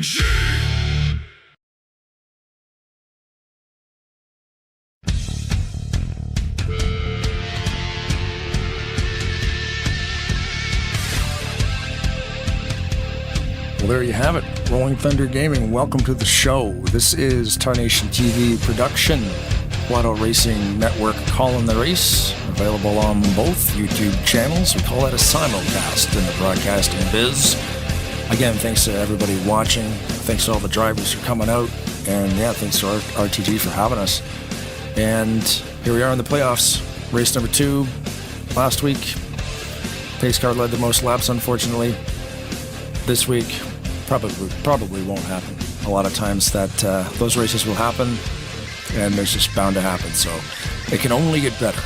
Well, there you have it. Rolling Thunder Gaming, welcome to the show. This is Tarnation TV production. Flatout Racing Network calling the race. Available on both YouTube channels. We call that a simulcast in the broadcasting biz. Again, thanks to everybody watching. Thanks to all the drivers for coming out. And yeah, thanks to RTG for having us. And here we are in the playoffs. Race number 2 last week. Pace car led the most laps, unfortunately. This week, probably won't happen. A lot of times that those races will happen, and it's just bound to happen. So it can only get better.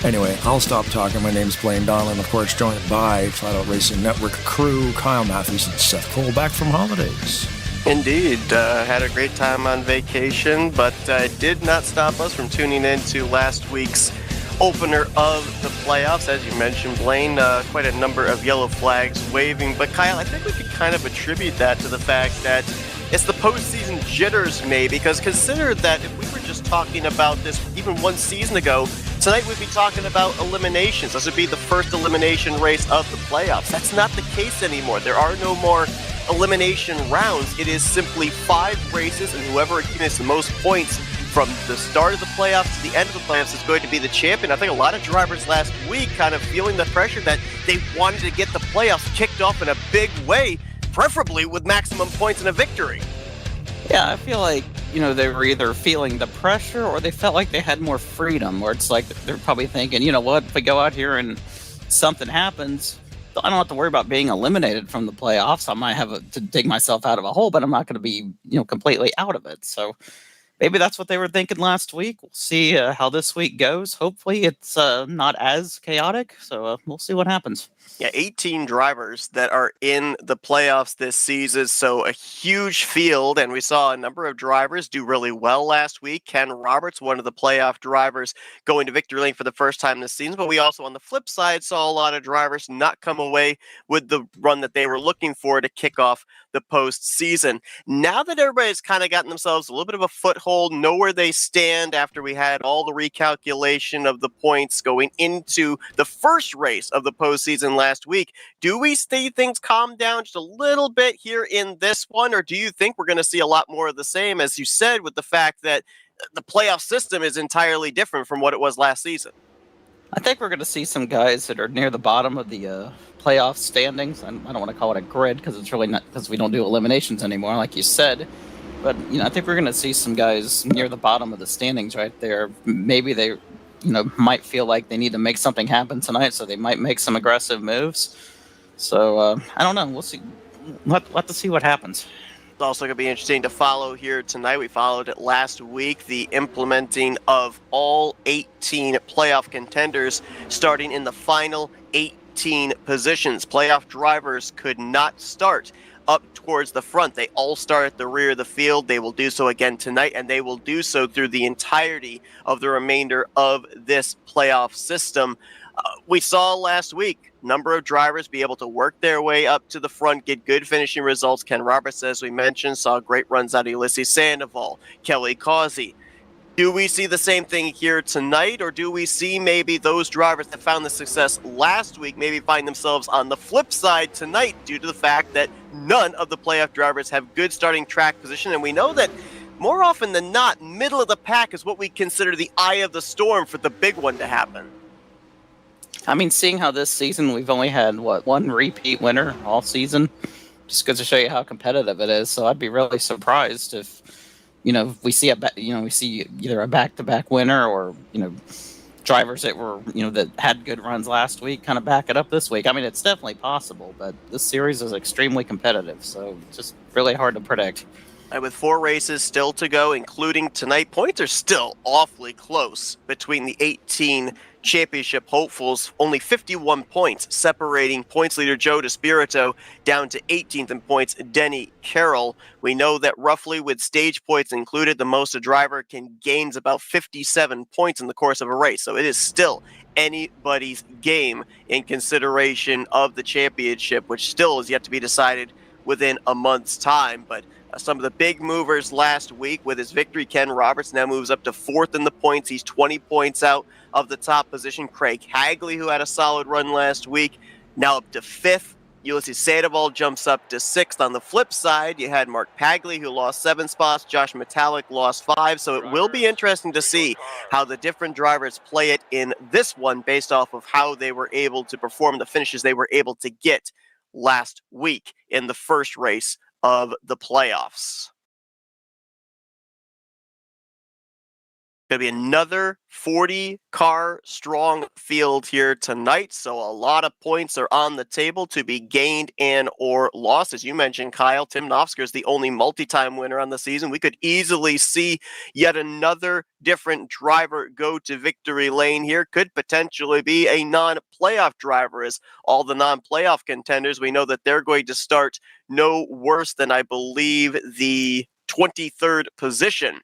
Anyway, I'll stop talking. My name's Blaine Donlan, of course, joined by Flatout Racing Network crew, Kyle Matthews and Seth Cole, back from holidays. Indeed. Had a great time on vacation, but did not stop us from tuning in to last week's opener of the playoffs. As you mentioned, Blaine, quite a number of yellow flags waving. But Kyle, I think we could kind of attribute that to the fact that it's the postseason jitters, maybe, because consider that if we were just talking about this even one season ago, tonight we'd be talking about eliminations. This would be the first elimination race of the playoffs. That's not the case anymore. There are no more elimination rounds. It is simply 5 races, and whoever accumulates the most points from the start of the playoffs to the end of the playoffs is going to be the champion. I think a lot of drivers last week kind of feeling the pressure that they wanted to get the playoffs kicked off in a big way, preferably with maximum points and a victory. Yeah, I feel like, they were either feeling the pressure or they felt like they had more freedom, where it's like they're probably thinking, you know what, if we go out here and something happens, I don't have to worry about being eliminated from the playoffs. I might have to dig myself out of a hole, but I'm not going to be, completely out of it. So maybe that's what they were thinking last week. We'll see how this week goes. Hopefully it's not as chaotic, so we'll see what happens. Yeah, 18 drivers that are in the playoffs this season, so a huge field, and we saw a number of drivers do really well last week. Ken Roberts, one of the playoff drivers, going to victory lane for the first time this season, but we also, on the flip side, saw a lot of drivers not come away with the run that they were looking for to kick off the postseason. Now that everybody's kind of gotten themselves a little bit of a foothold, know where they stand after we had all the recalculation of the points going into the first race of the postseason last week, do we see things calm down just a little bit here in this one, or do you think we're going to see a lot more of the same, as you said, with the fact that the playoff system is entirely different from what it was last season? I think we're going to see some guys that are near the bottom of the playoff standings. I don't want to call it a grid because it's really not, because we don't do eliminations anymore, like you said. But, I think we're going to see some guys near the bottom of the standings right there. Maybe they, might feel like they need to make something happen tonight, so they might make some aggressive moves. So, I don't know. We'll see. We'll have to see what happens. It's also going to be interesting to follow here tonight. We followed it last week, the implementing of all 18 playoff contenders starting in the final 18 positions. Playoff drivers could not start up towards the front. They all start at the rear of the field. They will do so again tonight, and they will do so through the entirety of the remainder of this playoff system. We saw last week a number of drivers be able to work their way up to the front, get good finishing results. Ken Roberts, as we mentioned, saw great runs out of Ulysses Sandoval, Kelly Causey. Do we see the same thing here tonight, or do we see maybe those drivers that found the success last week maybe find themselves on the flip side tonight due to the fact that none of the playoff drivers have good starting track position? And we know that more often than not, middle of the pack is what we consider the eye of the storm for the big one to happen. I mean, seeing how this season we've only had, one repeat winner all season, just goes to show you how competitive it is. So I'd be really surprised if, we see either a back-to-back winner or, drivers that were, that had good runs last week kind of back it up this week. I mean, it's definitely possible, but this series is extremely competitive, so it's just really hard to predict. And with 4 races still to go, including tonight, points are still awfully close between the 18 championship hopefuls. Only 51 points separating points leader Joe DeSpirito down to 18th in points Denny Carroll. We know that roughly with stage points included, the most a driver can gain is about 57 points in the course of a race. So it is still anybody's game in consideration of the championship, which still is yet to be decided within a month's time. But some of the big movers last week with his victory, Ken Roberts now moves up to 4th in the points. He's 20 points out of the top position. Craig Hagley, who had a solid run last week, now up to 5th. Ulysses Sandoval jumps up to 6th. On the flip side, you had Mark Pagley, who lost 7 spots. Josh Metallic lost 5. So it will be interesting to see how the different drivers play it in this one based off of how they were able to perform, the finishes they were able to get last week in the first race of the playoffs. Going to be another 40-car strong field here tonight, so a lot of points are on the table to be gained and or lost. As you mentioned, Kyle, Tim Nofsker is the only multi-time winner on the season. We could easily see yet another different driver go to victory lane here. Could potentially be a non-playoff driver, as all the non-playoff contenders, we know that they're going to start no worse than, I believe, the 23rd position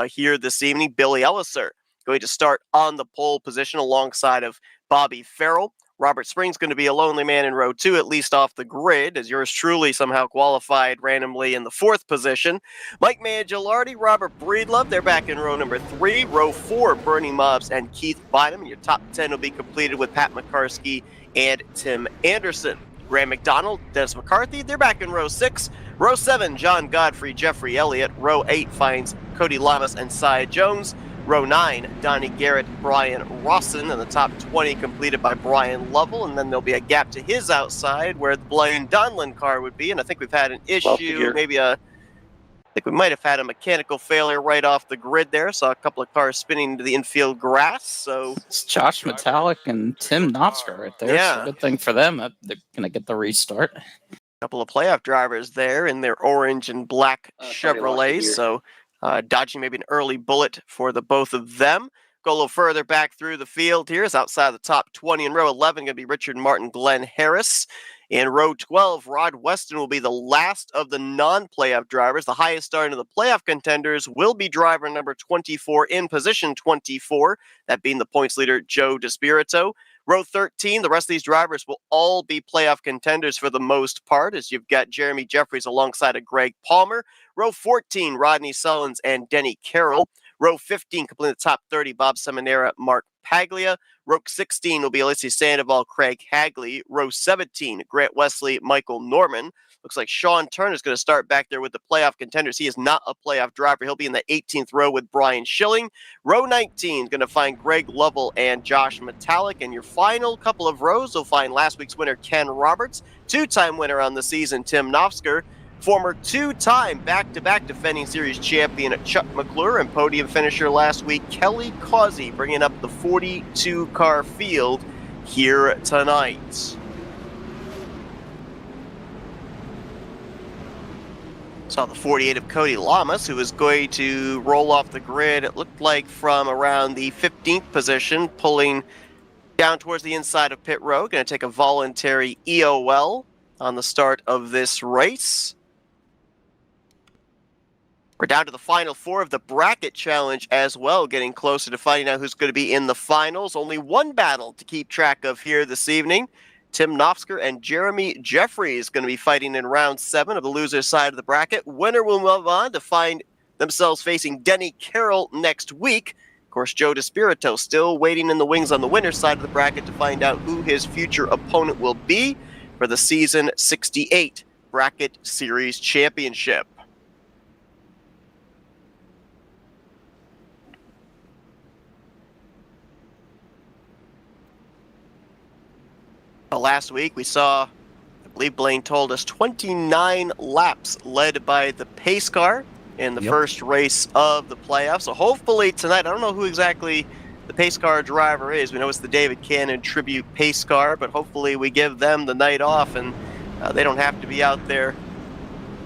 here this evening. Billy Elliser going to start on the pole position alongside of Bobby Farrell. Robert Spring's going to be a lonely man in row 2, at least off the grid, as yours truly somehow qualified randomly in the 4th position. Mike Mangialardi, Robert Breedlove, they're back in row number 3. Row 4, Bernie Mobbs and Keith Bynum. And your top 10 will be completed with Pat McCarsky and Tim Anderson. Graham McDonald, Dennis McCarthy, they're back in row 6. Row 7, John Godfrey, Jeffrey Elliott. Row 8 finds Cody Lamas and Cy Jones. Row 9, Donnie Garrett, Brian Rawson, and the top 20 completed by Brian Lovell. And then there'll be a gap to his outside where the Blaine Donlin car would be. And I think we've had an issue, I think we might have had a mechanical failure right off the grid there. Saw a couple of cars spinning into the infield grass. So it's Josh Metallic and Tim Nofsker right there. Yeah. So good thing for them. They're going to get the restart. Couple of playoff drivers there in their orange and black Chevrolets. So dodging maybe an early bullet for the both of them. Go a little further back through the field here. Is outside the top 20 in row 11 going to be Richard Martin, Glenn Harris. In row 12, Rod Weston will be the last of the non-playoff drivers. The highest starting of the playoff contenders will be driver number 24 in position 24, that being the points leader, Joe DeSpirito. Row 13, the rest of these drivers will all be playoff contenders for the most part, as you've got Jeremy Jeffries alongside of Greg Palmer. Row 14, Rodney Sullins and Denny Carroll. Row 15, completing the top 30, Bob Seminara, Mark Paglia. Row 16 will be Ulysses Sandoval, Craig Hagley. Row 17, Grant Wesley, Michael Norman. Looks like Sean Turner is going to start back there with the playoff contenders. He is not a playoff driver. He'll be in the 18th row with Brian Schilling. Row 19 is going to find Greg Lovell and Josh Metallic. And your final couple of rows will find last week's winner, Ken Roberts, 2-time winner on the season, Tim Nofsker, former 2-time back-to-back defending series champion Chuck McClure, and podium finisher last week, Kelly Causey, bringing up the 42-car field here tonight. Saw the 48 of Cody Lamas, who is going to roll off the grid, it looked like from around the 15th position, pulling down towards the inside of pit row. Going to take a voluntary EOL on the start of this race. We're down to the final 4 of the bracket challenge as well, getting closer to finding out who's going to be in the finals. Only one battle to keep track of here this evening. Tim Nofsker and Jeremy Jeffries going to be fighting in round 7 of the loser's side of the bracket. Winner will move on to find themselves facing Denny Carroll next week. Of course, Joe DeSpirito still waiting in the wings on the winner's side of the bracket to find out who his future opponent will be for the season 68 Bracket Series Championship. Last week we saw, I believe Blaine told us, 29 laps led by the pace car in the first race of the playoffs. So hopefully tonight, I don't know who exactly the pace car driver is. We know it's the David Cannon Tribute pace car, but hopefully we give them the night off and they don't have to be out there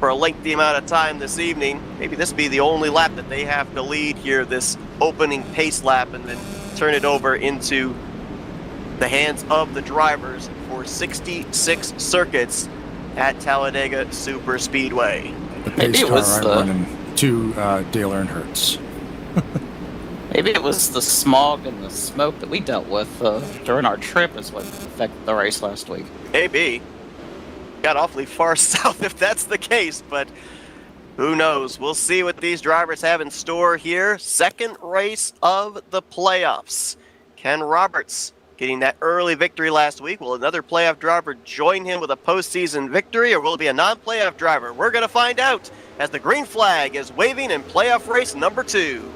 for a lengthy amount of time this evening. Maybe this will be the only lap that they have to lead here, this opening pace lap, and then turn it over into the hands of the drivers for 66 circuits at Talladega Super Speedway. The pace car I'm running to Dale Earnhardt's. Maybe it was the smog and the smoke that we dealt with during our trip is what affected the race last week. Maybe. Got got awfully far south if that's the case, but who knows? We'll see what these drivers have in store here. Second race of the playoffs. Ken Roberts getting that early victory last week. Will another playoff driver join him with a postseason victory, or will it be a non-playoff driver? We're going to find out as the green flag is waving in playoff race number 2.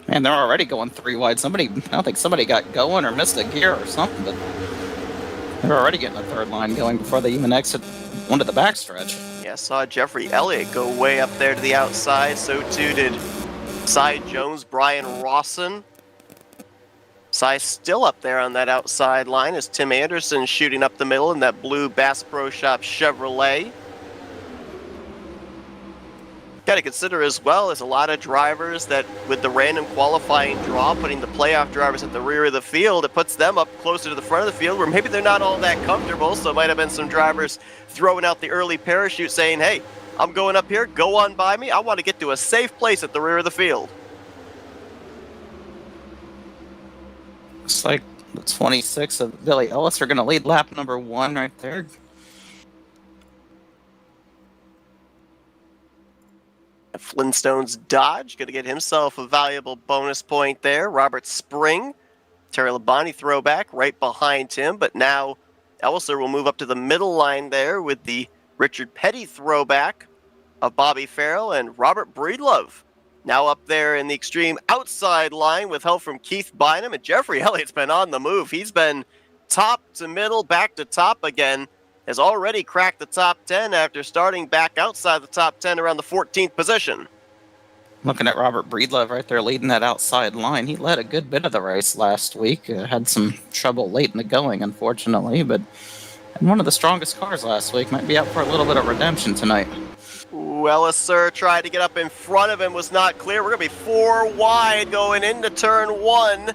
Man, they're already going 3 wide. I don't think somebody got going or missed a gear or something, but they're already getting a third line going before they even exit onto the backstretch. Yeah, saw Jeffrey Elliott go way up there to the outside. So too did Cy Jones, Brian Rawson. Cy still up there on that outside line as Tim Anderson shooting up the middle in that blue Bass Pro Shop Chevrolet. Got to consider as well as a lot of drivers that with the random qualifying draw, putting the playoff drivers at the rear of the field, it puts them up closer to the front of the field where maybe they're not all that comfortable. So it might have been some drivers throwing out the early parachute saying, hey, I'm going up here, go on by me. I want to get to a safe place at the rear of the field. Looks like the 26 of Billy Ellis are going to lead lap number 1 right there. Flintstone's Dodge going to get himself a valuable bonus point there. Robert Spring, Terry Labonte throwback right behind him, but now Elliser will move up to the middle line there with the Richard Petty throwback of Bobby Farrell and Robert Breedlove. Now up there in the extreme outside line with help from Keith Bynum, and Jeffrey Elliott's been on the move. He's been top to middle, back to top again. Has already cracked the top 10 after starting back outside the top 10 around the 14th position. Looking at Robert Breedlove right there leading that outside line. He led a good bit of the race last week. Had some trouble late in the going, unfortunately, but had one of the strongest cars last week. Might be out for a little bit of redemption tonight. Elliser tried to get up in front of him, was not clear. We're going to be 4 wide going into turn 1.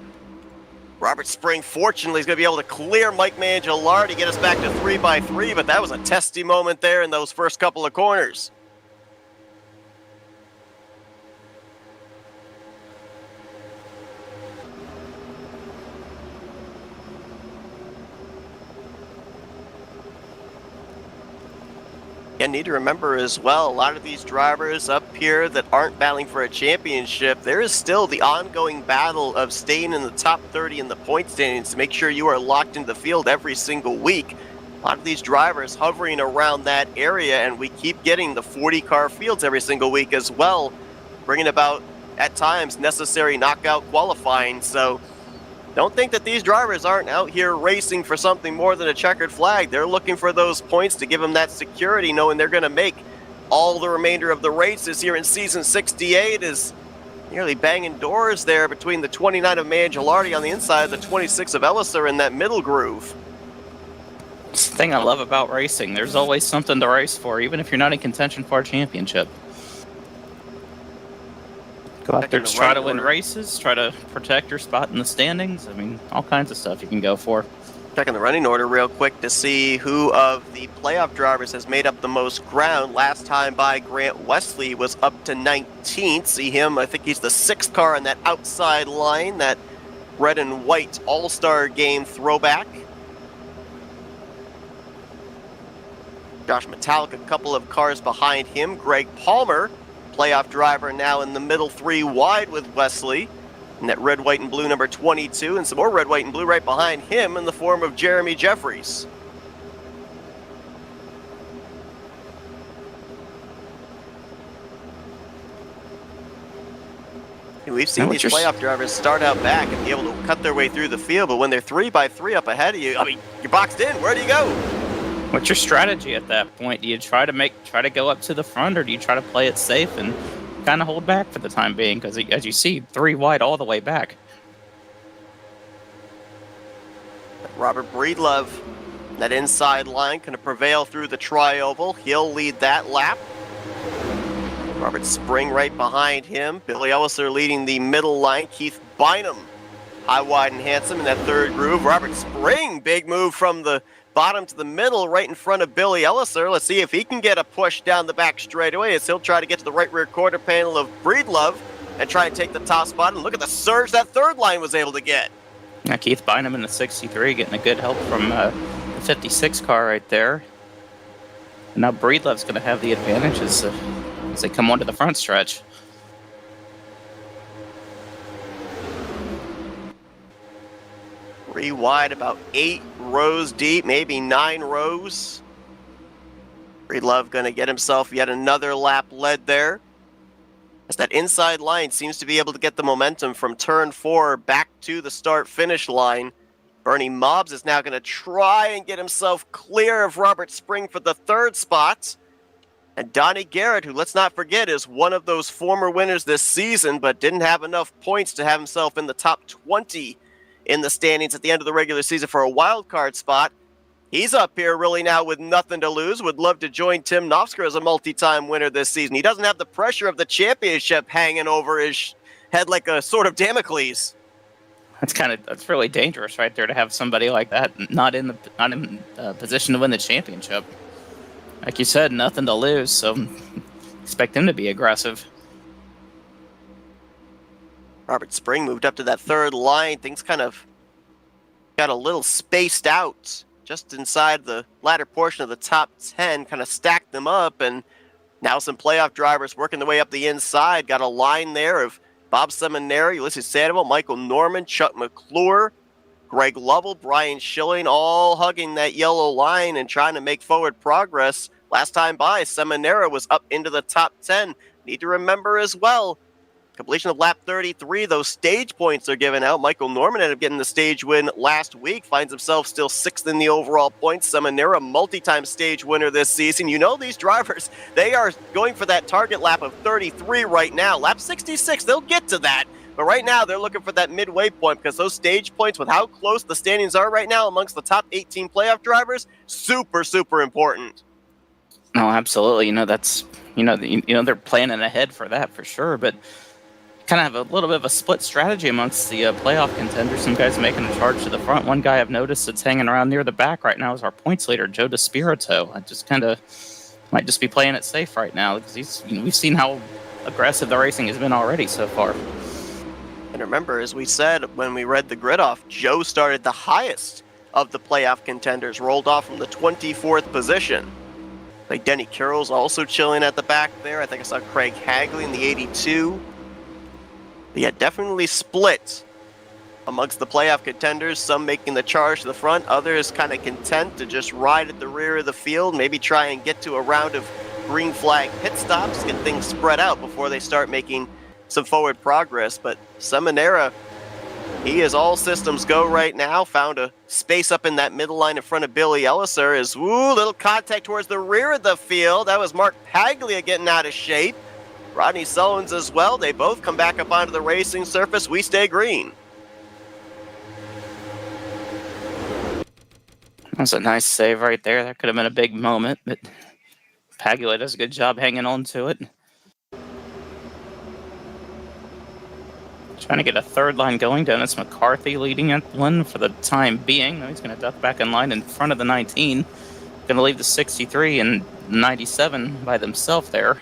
Robert Spring, fortunately, is going to be able to clear Mike Mangialardi, get us back to 3x3, but that was a testy moment there in those first couple of corners. You need to remember as well, a lot of these drivers up here that aren't battling for a championship, there is still the ongoing battle of staying in the top 30 in the point standings to make sure you are locked into the field every single week. A lot of these drivers hovering around that area, and we keep getting the 40-car fields every single week as well, bringing about, at times, necessary knockout qualifying. So don't think that these drivers aren't out here racing for something more than a checkered flag. They're looking for those points to give them that security, knowing they're going to make all the remainder of the races here in season 68 is nearly banging doors there between the 29 of Mangialardi on the inside, the 26 of Elliser in that middle groove. It's the thing I love about racing. There's always something to race for, even if you're not in contention for a championship. Go out there, try to win races, try to protect your spot in the standings. I mean, all kinds of stuff you can go for. Checking the running order real quick to see who of the playoff drivers has made up the most ground. Last time by, Grant Wesley was up to 19th. See him, I think he's the 6th car on that outside line, that red and white all-star game throwback. Josh Metallic, a couple of cars behind him. Greg Palmer, playoff driver, now in the middle 3 wide with Wesley. And that red, white, and blue number 22, and some more red, white, and blue right behind him in the form of Jeremy Jeffries. And we've seen these playoff drivers start out back and be able to cut their way through the field, but when they're 3x3 up ahead of you, I mean, you're boxed in. Where do you go? What's your strategy at that point? Do you try to go up to the front, or do you try to play it safe and kind of hold back for the time being? Because as you see, 3 wide all the way back. Robert Breedlove, that inside line, going to prevail through the tri-oval. He'll lead that lap. Robert Spring right behind him. Billy Elliser leading the middle line. Keith Bynum, high, wide, and handsome in that 3rd groove. Robert Spring, big move from the bottom to the middle, right in front of Billy Elliser. Let's see if he can get a push down the back straightaway as he'll try to get to the right rear quarter panel of Breedlove and try and take the top spot. And look at the surge that 3rd line was able to get. Now Keith Bynum in the 63 getting a good help from the 56 car right there. And now Breedlove's going to have the advantage as they come onto the front stretch. Three wide, about 8 rows deep, maybe 9 rows. Breedlove going to get himself yet another lap led there, as that inside line seems to be able to get the momentum from turn 4 back to the start-finish line. Bernie Mobbs is now going to try and get himself clear of Robert Spring for the 3rd spot. And Donnie Garrett, who, let's not forget, is one of those former winners this season, but didn't have enough points to have himself in the top 20 in the standings at the end of the regular season for a wild card spot. He's up here really now with nothing to lose. Would love to join Tim Nofsker as a multi-time winner this season. He doesn't have the pressure of the championship hanging over his head like a sword of Damocles. That's really dangerous right there to have somebody like that not in position to win the championship. Like you said, nothing to lose, so expect him to be aggressive. Robert Spring moved up to that 3rd line. Things kind of got a little spaced out just inside the latter portion of the top 10, kind of stacked them up, and now some playoff drivers working their way up the inside. Got a line there of Bob Seminary, Ulysses Sandoval, Michael Norman, Chuck McClure, Greg Lovell, Brian Schilling, all hugging that yellow line and trying to make forward progress. Last time by, Seminara was up into the top 10. Need to remember as well, completion of lap 33, those stage points are given out. Michael Norman ended up getting the stage win last week, finds himself still 6th in the overall points. Seminara, multi-time stage winner this season. You know these drivers, they are going for that target lap of 33 right now. Lap 66, they'll get to that. But right now, they're looking for that midway point because those stage points, with how close the standings are right now amongst the top 18 playoff drivers, super, super important. No, absolutely. They're planning ahead for that for sure, but kind of have a little bit of a split strategy amongst the playoff contenders. Some guys making a charge to the front. One guy I've noticed that's hanging around near the back right now is our points leader, Joe DeSpirito. I just kind of might just be playing it safe right now because we've seen how aggressive the racing has been already so far. And remember, as we said when we read the grid off, Joe started the highest of the playoff contenders, rolled off from the 24th position. Like Denny Carroll's also chilling at the back there. I think I saw Craig Hagley in the 82. But yeah, definitely split amongst the playoff contenders. Some making the charge to the front, others kind of content to just ride at the rear of the field, maybe try and get to a round of green flag pit stops, get things spread out before they start making some forward progress. But Seminara, he is all systems go right now. Found a space up in that middle line in front of Billy Elliser. Is little contact towards the rear of the field. That was Mark Paglia getting out of shape. Rodney Sullins as well. They both come back up onto the racing surface. We stay green. That's a nice save right there. That could have been a big moment, but Paglia does a good job hanging on to it. Trying to get a 3rd line going. Dennis McCarthy leading at one for the time being. Now he's going to duck back in line in front of the 19. Going to leave the 63 and 97 by themselves there.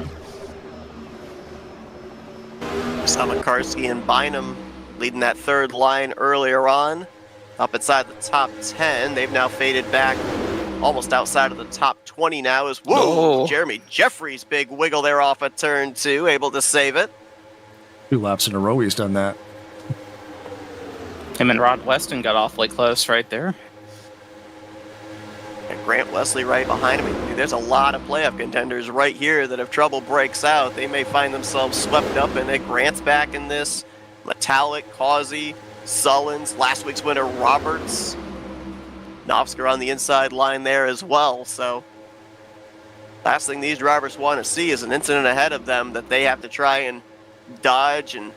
Saw McCarthy and Bynum leading that 3rd line earlier on. Up inside the top 10. They've now faded back almost outside of the top 20 now. Jeremy Jeffries, big wiggle there off of turn 2, able to save it. 2 laps in a row he's done that. Him and Rod Weston got awfully close right there. And Grant Wesley right behind him. There's a lot of playoff contenders right here that if trouble breaks out, they may find themselves swept up in it. Grant's back in this. Metallic, Causey, Sullins, last week's winner Roberts. Nofsker on the inside line there as well. So last thing these drivers want to see is an incident ahead of them that they have to try and dodge and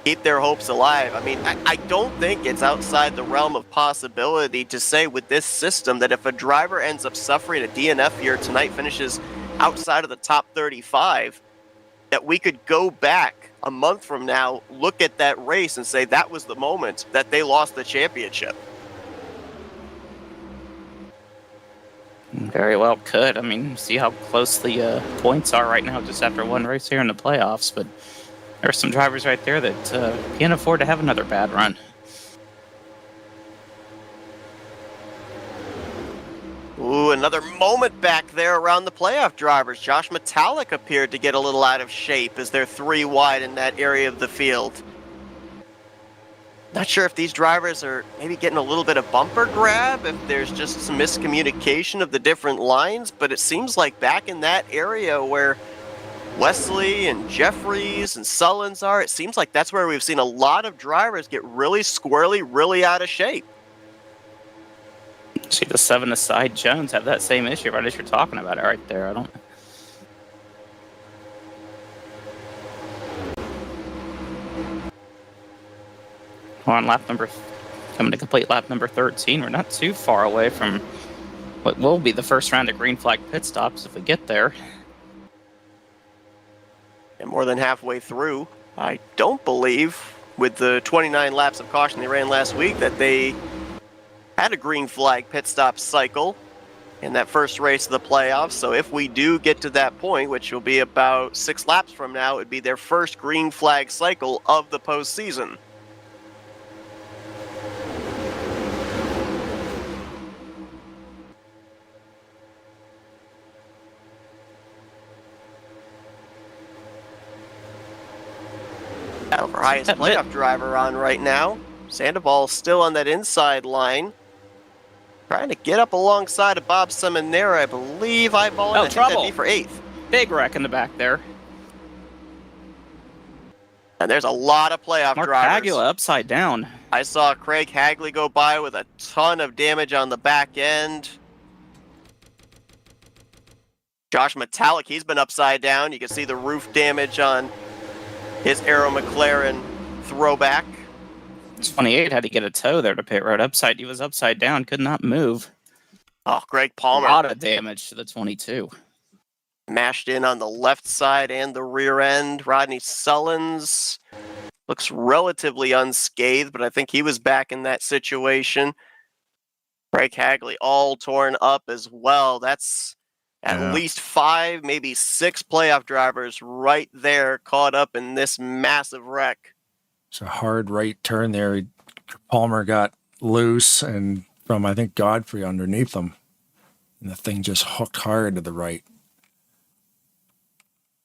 keep their hopes alive. I mean, I don't think it's outside the realm of possibility to say with this system that if a driver ends up suffering a DNF here tonight, finishes outside of the top 35, that we could go back a month from now, look at that race and say that was the moment that they lost the championship. Very well could. I mean, see how close the points are right now just after one race here in the playoffs, but there are some drivers right there that can't afford to have another bad run. back there around the playoff drivers. Josh Metallic appeared to get a little out of shape as they're 3 wide in that area of the field. Not sure if these drivers are maybe getting a little bit of bumper grab, if there's just some miscommunication of the different lines, but it seems like back in that area where Wesley and Jeffries and Sullins are, it seems like that's where we've seen a lot of drivers get really squirrely, really out of shape. See the 7 aside Jones have that same issue right as you're talking about it right there. I don't. We're on coming to complete lap number 13. We're not too far away from what will be the first round of green flag pit stops if we get there. And more than halfway through, I don't believe, with the 29 laps of caution they ran last week, that they had a green flag pit stop cycle in that first race of the playoffs. So if we do get to that point, which will be about 6 laps from now, it would be their first green flag cycle of the postseason. Our highest playoff driver on right now. Sandoval still on that inside line. Trying to get up alongside of Bob Seminara. I believe eyeballing. I think that'd be for 8th. Big wreck in the back there. And there's a lot of playoff Mark drivers. Hagula upside down. I saw Craig Hagley go by with a ton of damage on the back end. Josh Metallic, he's been upside down. You can see the roof damage on his Aero McLaren throwback. 28 had to get a tow there to pit road. He was upside down, could not move. Oh, Greg Palmer. A lot of damage to the 22. Mashed in on the left side and the rear end. Rodney Sullins looks relatively unscathed, but I think he was back in that situation. Craig Hagley all torn up as well. That's at least 5, maybe 6 playoff drivers right there caught up in this massive wreck. It's a hard right turn there. Palmer got loose and from, I think, Godfrey underneath him. And the thing just hooked hard to the right.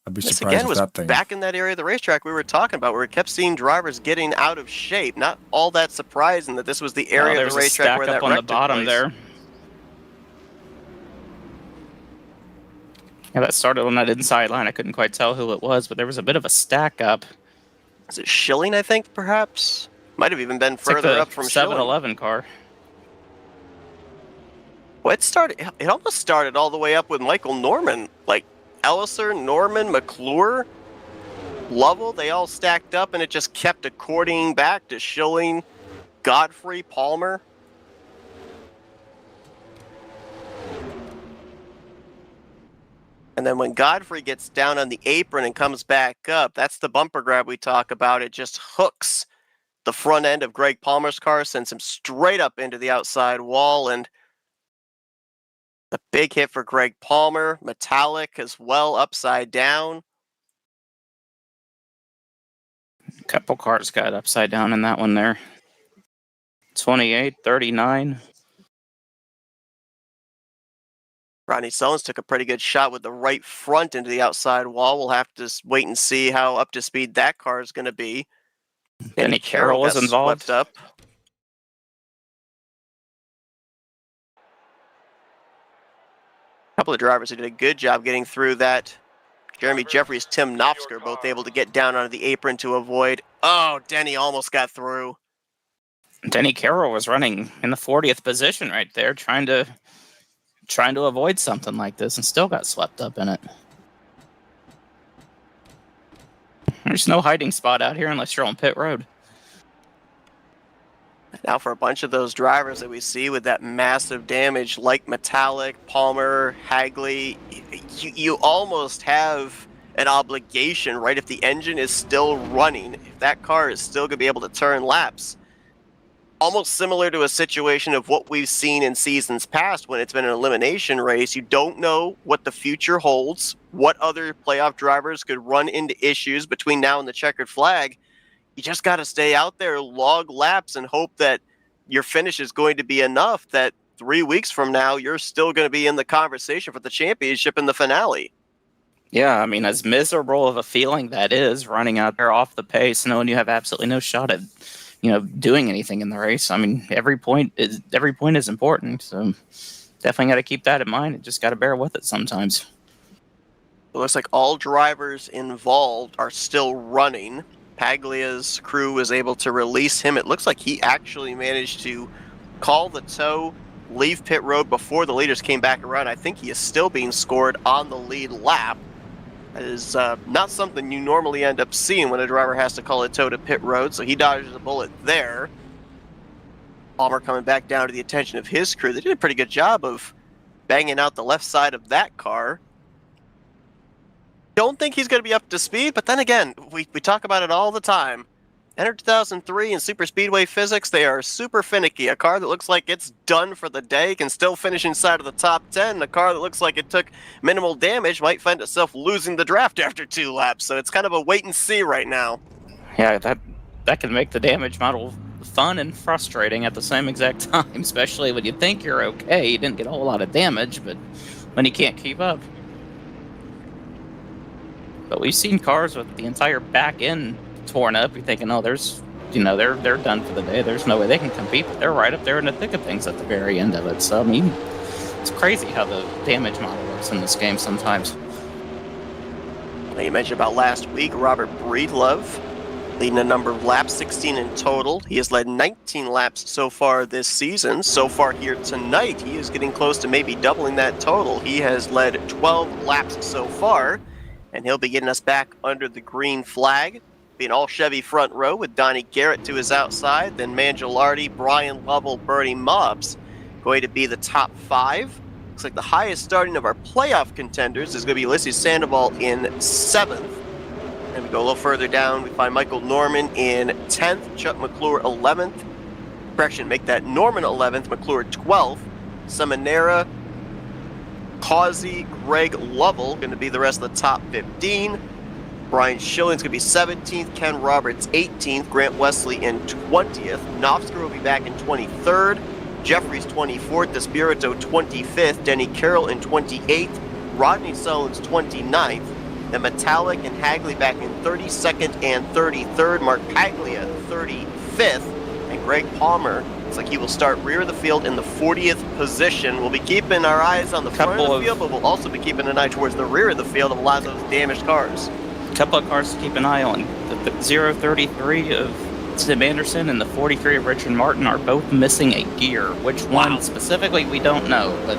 I'd be surprised if that thing... back in that area of the racetrack we were talking about, where we kept seeing drivers getting out of shape. Not all that surprising that this was the area of the racetrack where that wreck took place. There's a stack up on the bottom there. Yeah, that started on that inside line. I couldn't quite tell who it was, but there was a bit of a stack up. Is it Schilling, I think, perhaps? Might have even been further up from Schilling. 7-Eleven car. Well, it almost started all the way up with Michael Norman. Like, Elliser, Norman, McClure, Lovell, they all stacked up, and it just kept according back to Schilling, Godfrey, Palmer. And then when Godfrey gets down on the apron and comes back up, that's the bumper grab we talk about. It just hooks the front end of Greg Palmer's car, sends him straight up into the outside wall, and the big hit for Greg Palmer. Metallic as well, upside down. A couple cars got upside down in that one there. 28, 39. Rodney Sullins took a pretty good shot with the right front into the outside wall. We'll have to wait and see how up to speed that car is going to be. Danny Carroll was involved. Up. A couple of drivers who did a good job getting through that. Jeremy Jeffries, Tim Knopfsker, both able to get down onto the apron to avoid. Oh, Denny almost got through. Denny Carroll was running in the 40th position right there, trying to avoid something like this, and still got swept up in it. There's no hiding spot out here unless you're on pit road. Now for a bunch of those drivers that we see with that massive damage, like Metallic, Palmer, Hagley, you almost have an obligation, right? If the engine is still running, if that car is still going to be able to turn laps, almost similar to a situation of what we've seen in seasons past when it's been an elimination race. You don't know what the future holds, what other playoff drivers could run into issues between now and the checkered flag. You just got to stay out there, log laps, and hope that your finish is going to be enough that 3 weeks from now, you're still going to be in the conversation for the championship in the finale. Yeah, I mean, as miserable of a feeling that is, running out there off the pace, knowing you have absolutely no shot at, doing anything in the race. I mean, every point is important. So definitely got to keep that in mind and just got to bear with it sometimes. It looks like all drivers involved are still running. Paglia's crew was able to release him. It looks like he actually managed to call the tow, leave pit road before the leaders came back around. I think he is still being scored on the lead lap. That is not something you normally end up seeing when a driver has to call a tow to pit road, so he dodges a bullet there. Palmer coming back down to the attention of his crew. They did a pretty good job of banging out the left side of that car. Don't think he's going to be up to speed, but then again, we talk about it all the time. Enter 2003 in super speedway physics, they are super finicky. A car that looks like it's done for the day can still finish inside of the top 10. A car that looks like it took minimal damage might find itself losing the draft after 2 laps. So it's kind of a wait and see right now. Yeah, that can make the damage model fun and frustrating at the same exact time, especially when you think you're okay. You didn't get a whole lot of damage, but when you can't keep up. But we've seen cars with the entire back end torn up. You're thinking, oh, they're done for the day. There's no way they can compete. But they're right up there in the thick of things at the very end of it. So I mean, it's crazy how the damage model works in this game sometimes. Now you mentioned about last week, Robert Breedlove leading a number of laps, 16 in total. He has led 19 laps so far this season. So far here tonight, he is getting close to maybe doubling that total. He has led 12 laps so far. And he'll be getting us back under the green flag. Being all Chevy front row with Donnie Garrett to his outside. Then Mangialardi, Brian Lovell, Bernie Mobbs going to be the top 5. Looks like the highest starting of our playoff contenders is going to be Ulysses Sandoval in 7th. And we go a little further down. We find Michael Norman in 10th. Chuck McClure 11th. Correction, make that Norman 11th, McClure 12th. Seminara, Causey, Greg Lovell going to be the rest of the top 15. Brian Schilling's going to be 17th. Ken Roberts 18th. Grant Wesley in 20th. Knopfsker will be back in 23rd. Jeffries 24th. Despirito 25th. Denny Carroll in 28th. Rodney Sones 29th. Then Metallic and Hagley back in 32nd and 33rd. Mark Paglia 35th. And Greg Palmer looks like he will start rear of the field in the 40th position. We'll be keeping our eyes on the front of the field, but we'll also be keeping an eye towards the rear of the field of a lot of those damaged cars. A couple of cars to keep an eye on. The 033 of Tim Anderson and the 43 of Richard Martin are both missing a gear. Which one specifically, we don't know. But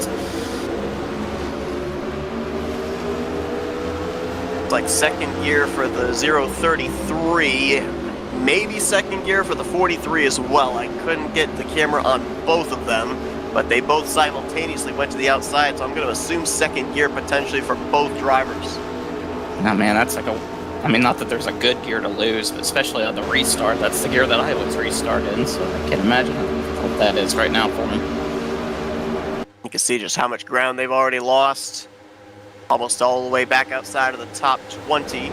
it's like second gear for the 033. Maybe second gear for the 43 as well. I couldn't get the camera on both of them, but they both simultaneously went to the outside, so I'm going to assume second gear potentially for both drivers. No, man, that's like not that there's a good gear to lose, but especially on the restart. That's the gear that I always restart in, so I can't imagine what that is right now for me. You can see just how much ground they've already lost. Almost all the way back outside of the top 20.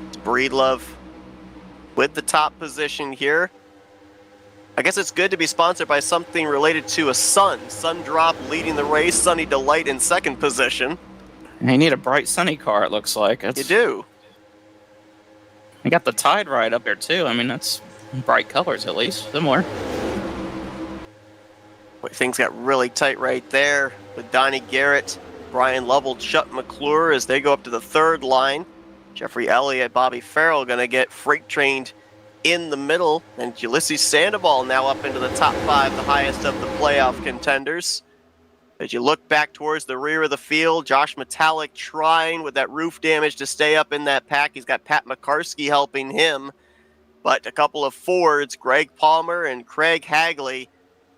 It's Breedlove with the top position here. I guess it's good to be sponsored by something related to a sun. Sundrop leading the race, Sunny Delight in second position. And you need a bright sunny car, it looks like. You do. You got the Tide Ride up there too. I mean, that's bright colors at least, similar. Boy, things got really tight right there with Donnie Garrett, Brian Lovell, Chuck McClure as they go up to the third line. Jeffrey Elliott, Bobby Farrell going to get freight trained in the middle. And Ulysses Sandoval now up into the top 5, the highest of the playoff contenders. As you look back towards the rear of the field, Josh Metallic trying with that roof damage to stay up in that pack. He's got Pat McCarsky helping him. But a couple of Fords, Greg Palmer and Craig Hagley,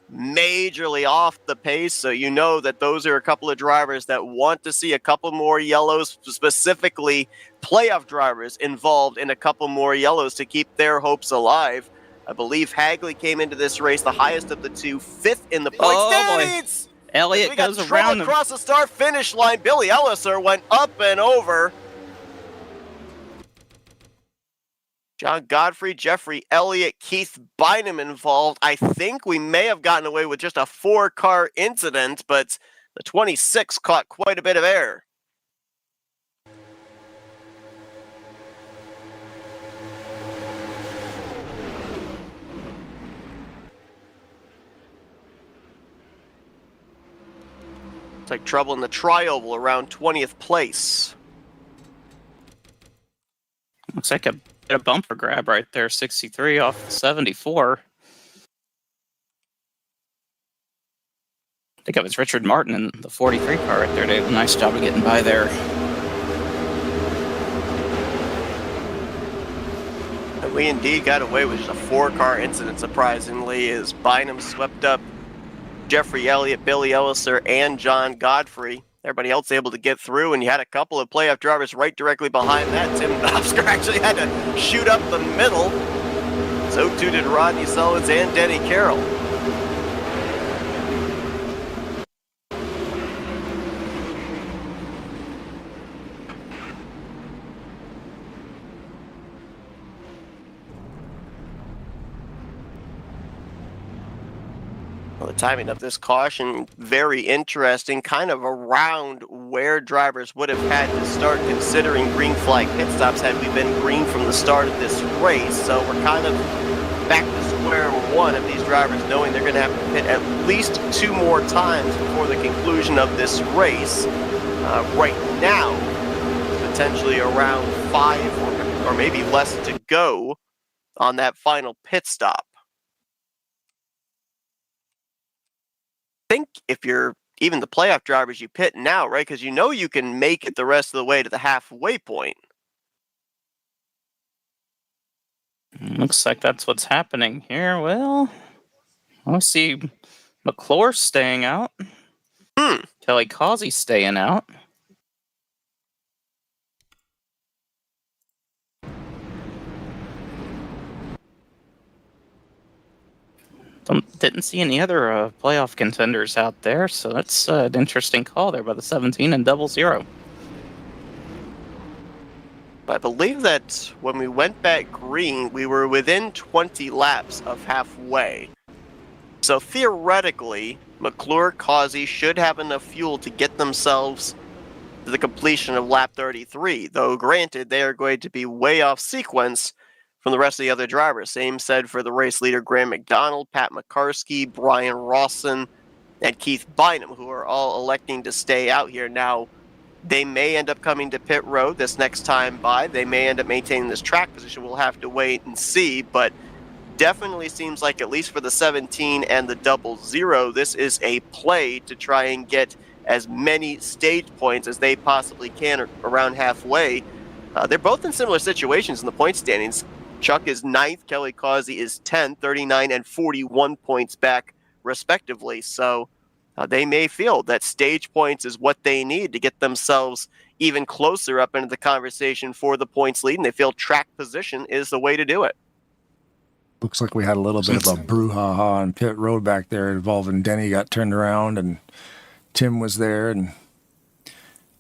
majorly off the pace, so you know that those are a couple of drivers that want to see a couple more yellows, specifically playoff drivers involved in a couple more yellows to keep their hopes alive. I believe Hagley came into this race the highest of the two, 5th in the points standings. Elliott goes around across the start-finish line. Billy Elliser went up and over. John Godfrey, Jeffrey Elliott, Keith Bynum involved. I think we may have gotten away with just a 4-car incident, but the 26 caught quite a bit of air. It's like trouble in the tri-oval around 20th place. Looks like a bit of bumper grab right there. 63 off 74. I think it was Richard Martin in the 43 car right there. They did a nice job of getting by there. And we indeed got away with just a 4-car incident, surprisingly, as Bynum swept up Jeffrey Elliott, Billy Elliser, and John Godfrey. Everybody else able to get through, and you had a couple of playoff drivers right directly behind that. Tim Knopsker actually had to shoot up the middle. So too did Rodney Sullins and Denny Carroll. Well, the timing of this caution, very interesting, kind of around where drivers would have had to start considering green flag pit stops had we been green from the start of this race. So we're kind of back to square one of these drivers knowing they're going to have to pit at least 2 more times before the conclusion of this race. Right now, potentially around 5 or maybe less to go on that final pit stop. Think if you're even the playoff drivers, you pit now, right? Because you know you can make it the rest of the way to the halfway point. Looks like that's what's happening here. Well, I see McClure staying out. Kelly Causey staying out. Didn't see any other playoff contenders out there, so that's an interesting call there by the 17 and 00. I believe that when we went back green, we were within 20 laps of halfway. So theoretically, McClure, Causey should have enough fuel to get themselves to the completion of lap 33, though granted, they are going to be way off sequence from the rest of the other drivers. Same said for the race leader Graham McDonald, Pat McCarsky, Brian Rawson, and Keith Bynum, who are all electing to stay out here. Now, they may end up coming to pit road this next time by. They may end up maintaining this track position. We'll have to wait and see, but definitely seems like, at least for the 17 and the 00, this is a play to try and get as many stage points as they possibly can around halfway. They're both in similar situations in the point standings. Chuck is 9th, Kelly Causey is 10th, 39 and 41 points back, respectively. So they may feel that stage points is what they need to get themselves even closer up into the conversation for the points lead, and they feel track position is the way to do it. Looks like we had a little bit of a brouhaha on pit road back there involving Denny got turned around, and Tim was there, and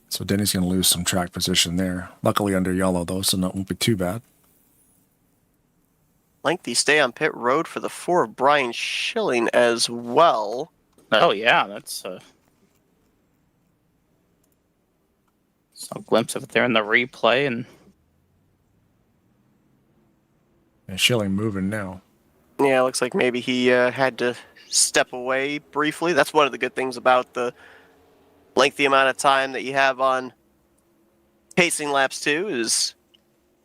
so Denny's going to lose some track position there. Luckily under yellow, though, so that won't be too bad. Lengthy stay on pit road for the 4 of Brian Schilling as well. Oh, yeah, that's some glimpse of it there in the replay. And Schilling moving now. Yeah, looks like maybe he had to step away briefly. That's one of the good things about the lengthy amount of time that you have on pacing laps too, is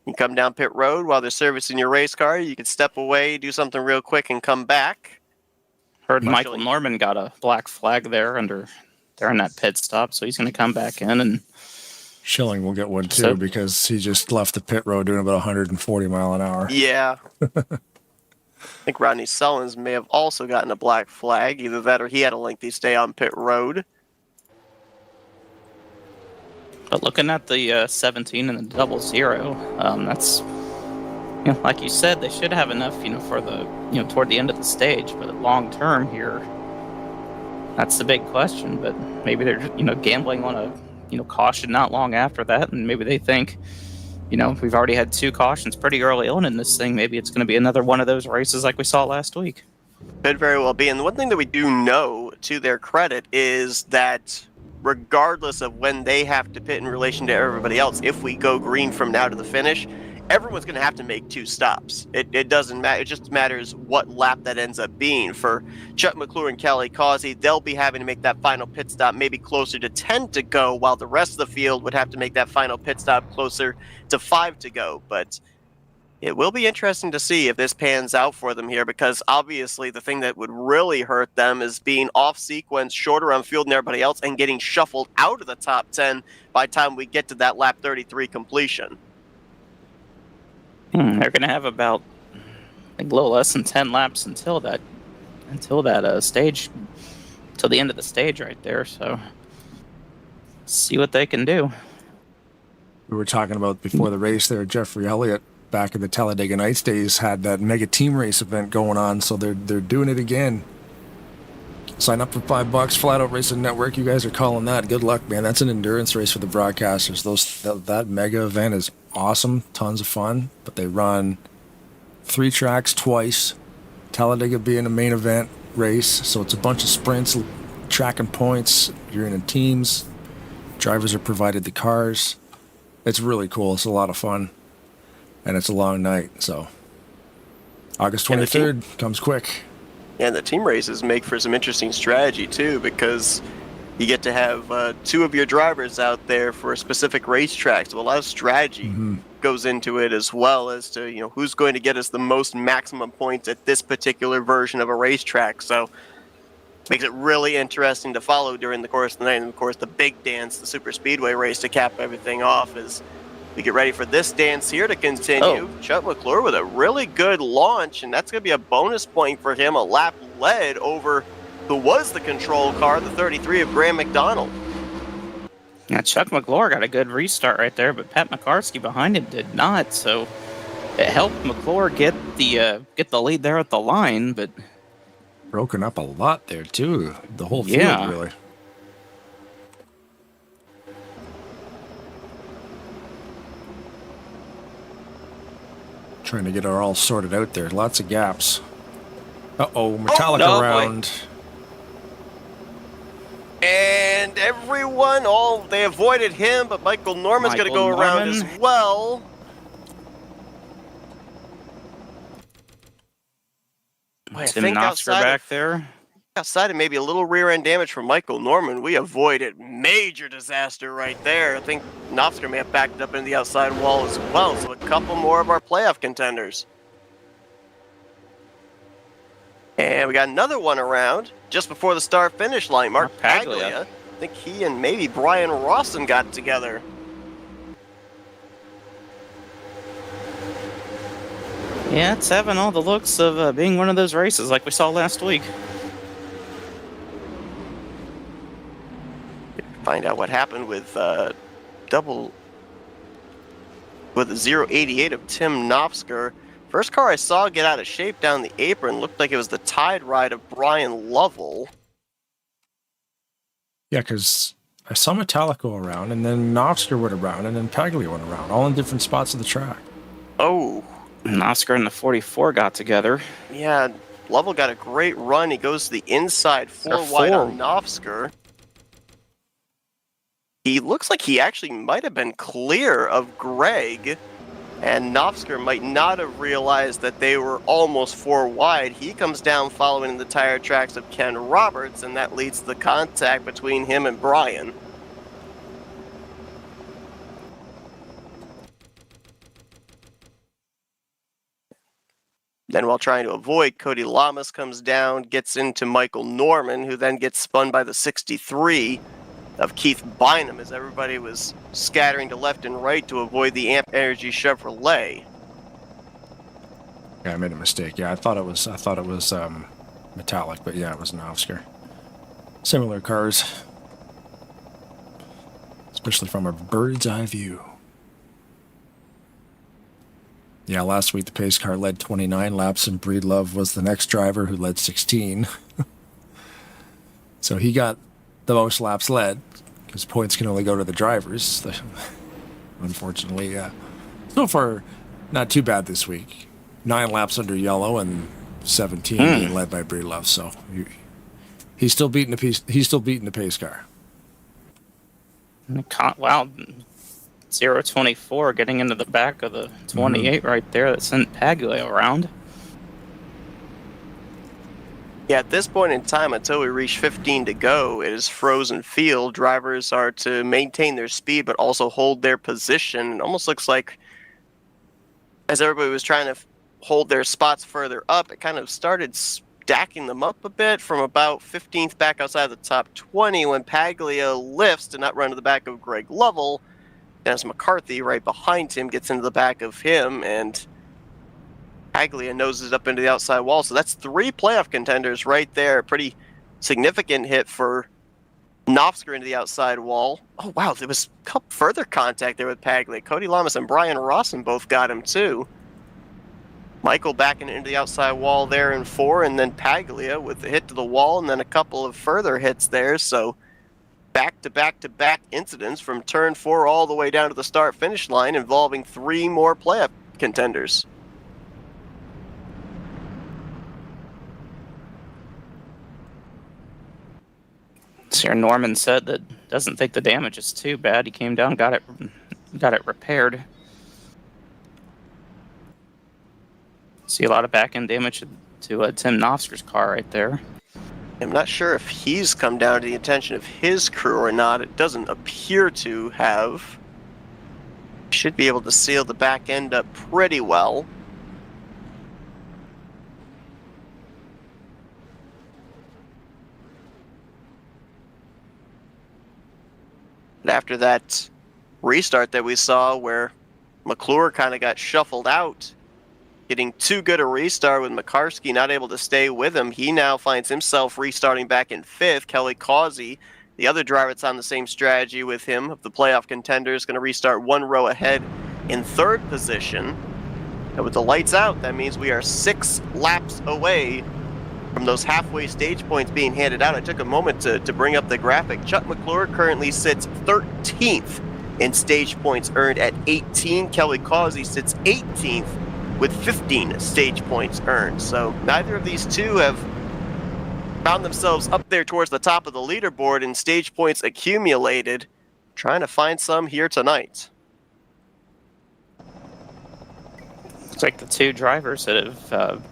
you come down pit road while they're servicing your race car. You can step away, do something real quick, and come back. Heard Michael Norman got a black flag there in that pit stop, so he's going to come back in. And Schilling will get one too, because he just left the pit road doing about 140 mile an hour. Yeah. I think Rodney Sullins may have also gotten a black flag. Either that or he had a lengthy stay on pit road. But looking at the 17 and the 00, that's, like you said, they should have enough, for the, toward the end of the stage. But long term here, that's the big question. But maybe they're, gambling on a, caution not long after that, and maybe they think, we've already had 2 cautions pretty early on in this thing. Maybe it's going to be another one of those races like we saw last week. Could very well be. And the one thing that we do know, to their credit, is that regardless of when they have to pit in relation to everybody else, if we go green from now to the finish, everyone's going to have to make 2 stops. It doesn't matter. It just matters what lap that ends up being. For Chuck McClure and Kelly Causey, they'll be having to make that final pit stop maybe closer to 10 to go, while the rest of the field would have to make that final pit stop closer to 5 to go. But it will be interesting to see if this pans out for them here, because obviously the thing that would really hurt them is being off sequence, shorter on field than everybody else, and getting shuffled out of the top 10 by the time we get to that lap 33 completion. They're going to have about a little less than 10 laps until that stage, till the end of the stage right there. So see what they can do. We were talking about before the race there, Jeffrey Elliott, back in the Talladega Nights days, had that mega team race event going on, so they're doing it again. Sign up for $5. Flatout Racing Network. You guys are calling that. Good luck, man. That's an endurance race for the broadcasters. That mega event is awesome, tons of fun. But they run 3 tracks twice. Talladega being a main event race, so it's a bunch of sprints, tracking points. You're in teams. Drivers are provided the cars. It's really cool. It's a lot of fun, and it's a long night. So August 23rd comes quick. And the team races make for some interesting strategy, too, because you get to have 2 of your drivers out there for a specific racetrack. So a lot of strategy goes into it, as well as to, who's going to get us the most maximum points at this particular version of a racetrack. So makes it really interesting to follow during the course of the night. And, of course, the big dance, the super speedway race to cap everything off, as we get ready for this dance here to continue. Chuck McClure with a really good launch, and that's going to be a bonus point for him, a lap led over who was the control car, the 33 of Graham McDonald. Yeah, Chuck McClure got a good restart right there, but Pat McCarskey behind him did not, so it helped McClure get the lead there at the line, but broken up a lot there too. The whole field, really. Trying to get her all sorted out there. Lots of gaps. Metallica round. And everyone, they avoided him, but Michael Norman's going to go around as well. Tim Knopfler back there. Outside of maybe a little rear end damage from Michael Norman, we avoided major disaster right there. I think Knopfler may have backed up into the outside wall as well, so a couple more of our playoff contenders. And we got another one around just before the start-finish line. Mark Paglia. I think he and maybe Brian Rawson got together. Yeah, it's having all the looks of being one of those races like we saw last week. Find out what happened with the 088 of Tim Knopfler. First car I saw get out of shape down the apron looked like it was the Tide ride of Brian Lovell. Yeah, because I saw Metallica go around, and then Knopfler went around, and then Paglia went around, all in different spots of the track. Oh. Knopfler and the 44 got together. Yeah, Lovell got a great run. He goes to the inside 4 wide on Knopfler. He looks like he actually might have been clear of Greg, and Knopfler might not have realized that they were almost 4 wide. He comes down following the tire tracks of Ken Roberts, and that leads to the contact between him and Brian. Then while trying to avoid, Cody Lamas comes down, gets into Michael Norman, who then gets spun by the 63 of Keith Bynum as everybody was scattering to left and right to avoid the Amp Energy Chevrolet. Yeah, I made a mistake. Yeah, I thought it was metallic, but yeah, it was an Oscar. Similar cars, especially from a bird's eye view. Yeah, last week the pace car led 29 laps, and Breedlove was the next driver who led 16. So he got the most laps led, because points can only go to the drivers. Unfortunately, yeah. So far, not too bad this week. 9 laps under yellow and 17 being led by Breedlove. So he's still beating the pace. He's still beating the pace car. Wow, 024 getting into the back of the 28 right there. That sent Paglia around. Yeah, at this point in time, until we reach 15 to go, it is frozen field. Drivers are to maintain their speed, but also hold their position. It almost looks like, as everybody was trying to hold their spots further up, it kind of started stacking them up a bit from about 15th back outside the top 20 when Paglia lifts to not run to the back of Greg Lovell. Dennis McCarthy right behind him gets into the back of him, and Paglia noses up into the outside wall. So that's 3 playoff contenders right there. Pretty significant hit for Knopfsker into the outside wall. Oh, wow. There was further contact there with Paglia. Cody Lamas and Brian Rawson both got him, too. Michael backing into the outside wall there in 4, and then Paglia with the hit to the wall, and then a couple of further hits there. So back-to-back-to-back incidents from turn 4 all the way down to the start-finish line involving 3 more playoff contenders. Here Norman said that doesn't think the damage is too bad. He came down, got it repaired. See a lot of back-end damage to Tim Knopfsker's car right there. I'm not sure if he's come down to the attention of his crew or not. It doesn't appear to have. Should be able to seal the back end up pretty well. After that restart that we saw where McClure kind of got shuffled out, getting too good a restart with Makarski not able to stay with him, he now finds himself restarting back in 5th. Kelly Causey, the other driver that's on the same strategy with him of the playoff contenders, going to restart 1 row ahead in 3rd position. And with the lights out, that means we are 6 laps away from those halfway stage points being handed out. I took a moment to bring up the graphic. Chuck McClure currently sits 13th in stage points earned at 18. Kelly Causey sits 18th with 15 stage points earned. So neither of these two have found themselves up there towards the top of the leaderboard in stage points accumulated. Trying to find some here tonight. It's like the 2 drivers that have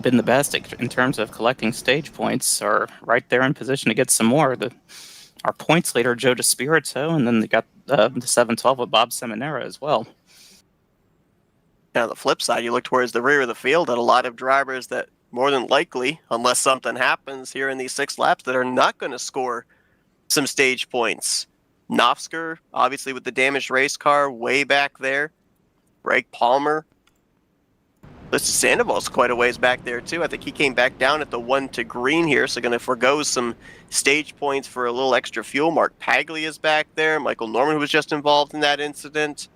been the best in terms of collecting stage points are right there in position to get some more. Our points leader, Joe DeSpirito, and then they got the 712 with Bob Seminara as well. And on the flip side, you look towards the rear of the field at a lot of drivers that more than likely, unless something happens here in these 6 laps, that are not going to score some stage points. Knopfsker, obviously with the damaged race car way back there. Greg Palmer. Sandoval's quite a ways back there, too. I think he came back down at the 1 to green here, so going to forgo some stage points for a little extra fuel. Mark Paglia is back there. Michael Norman, who was just involved in that incident.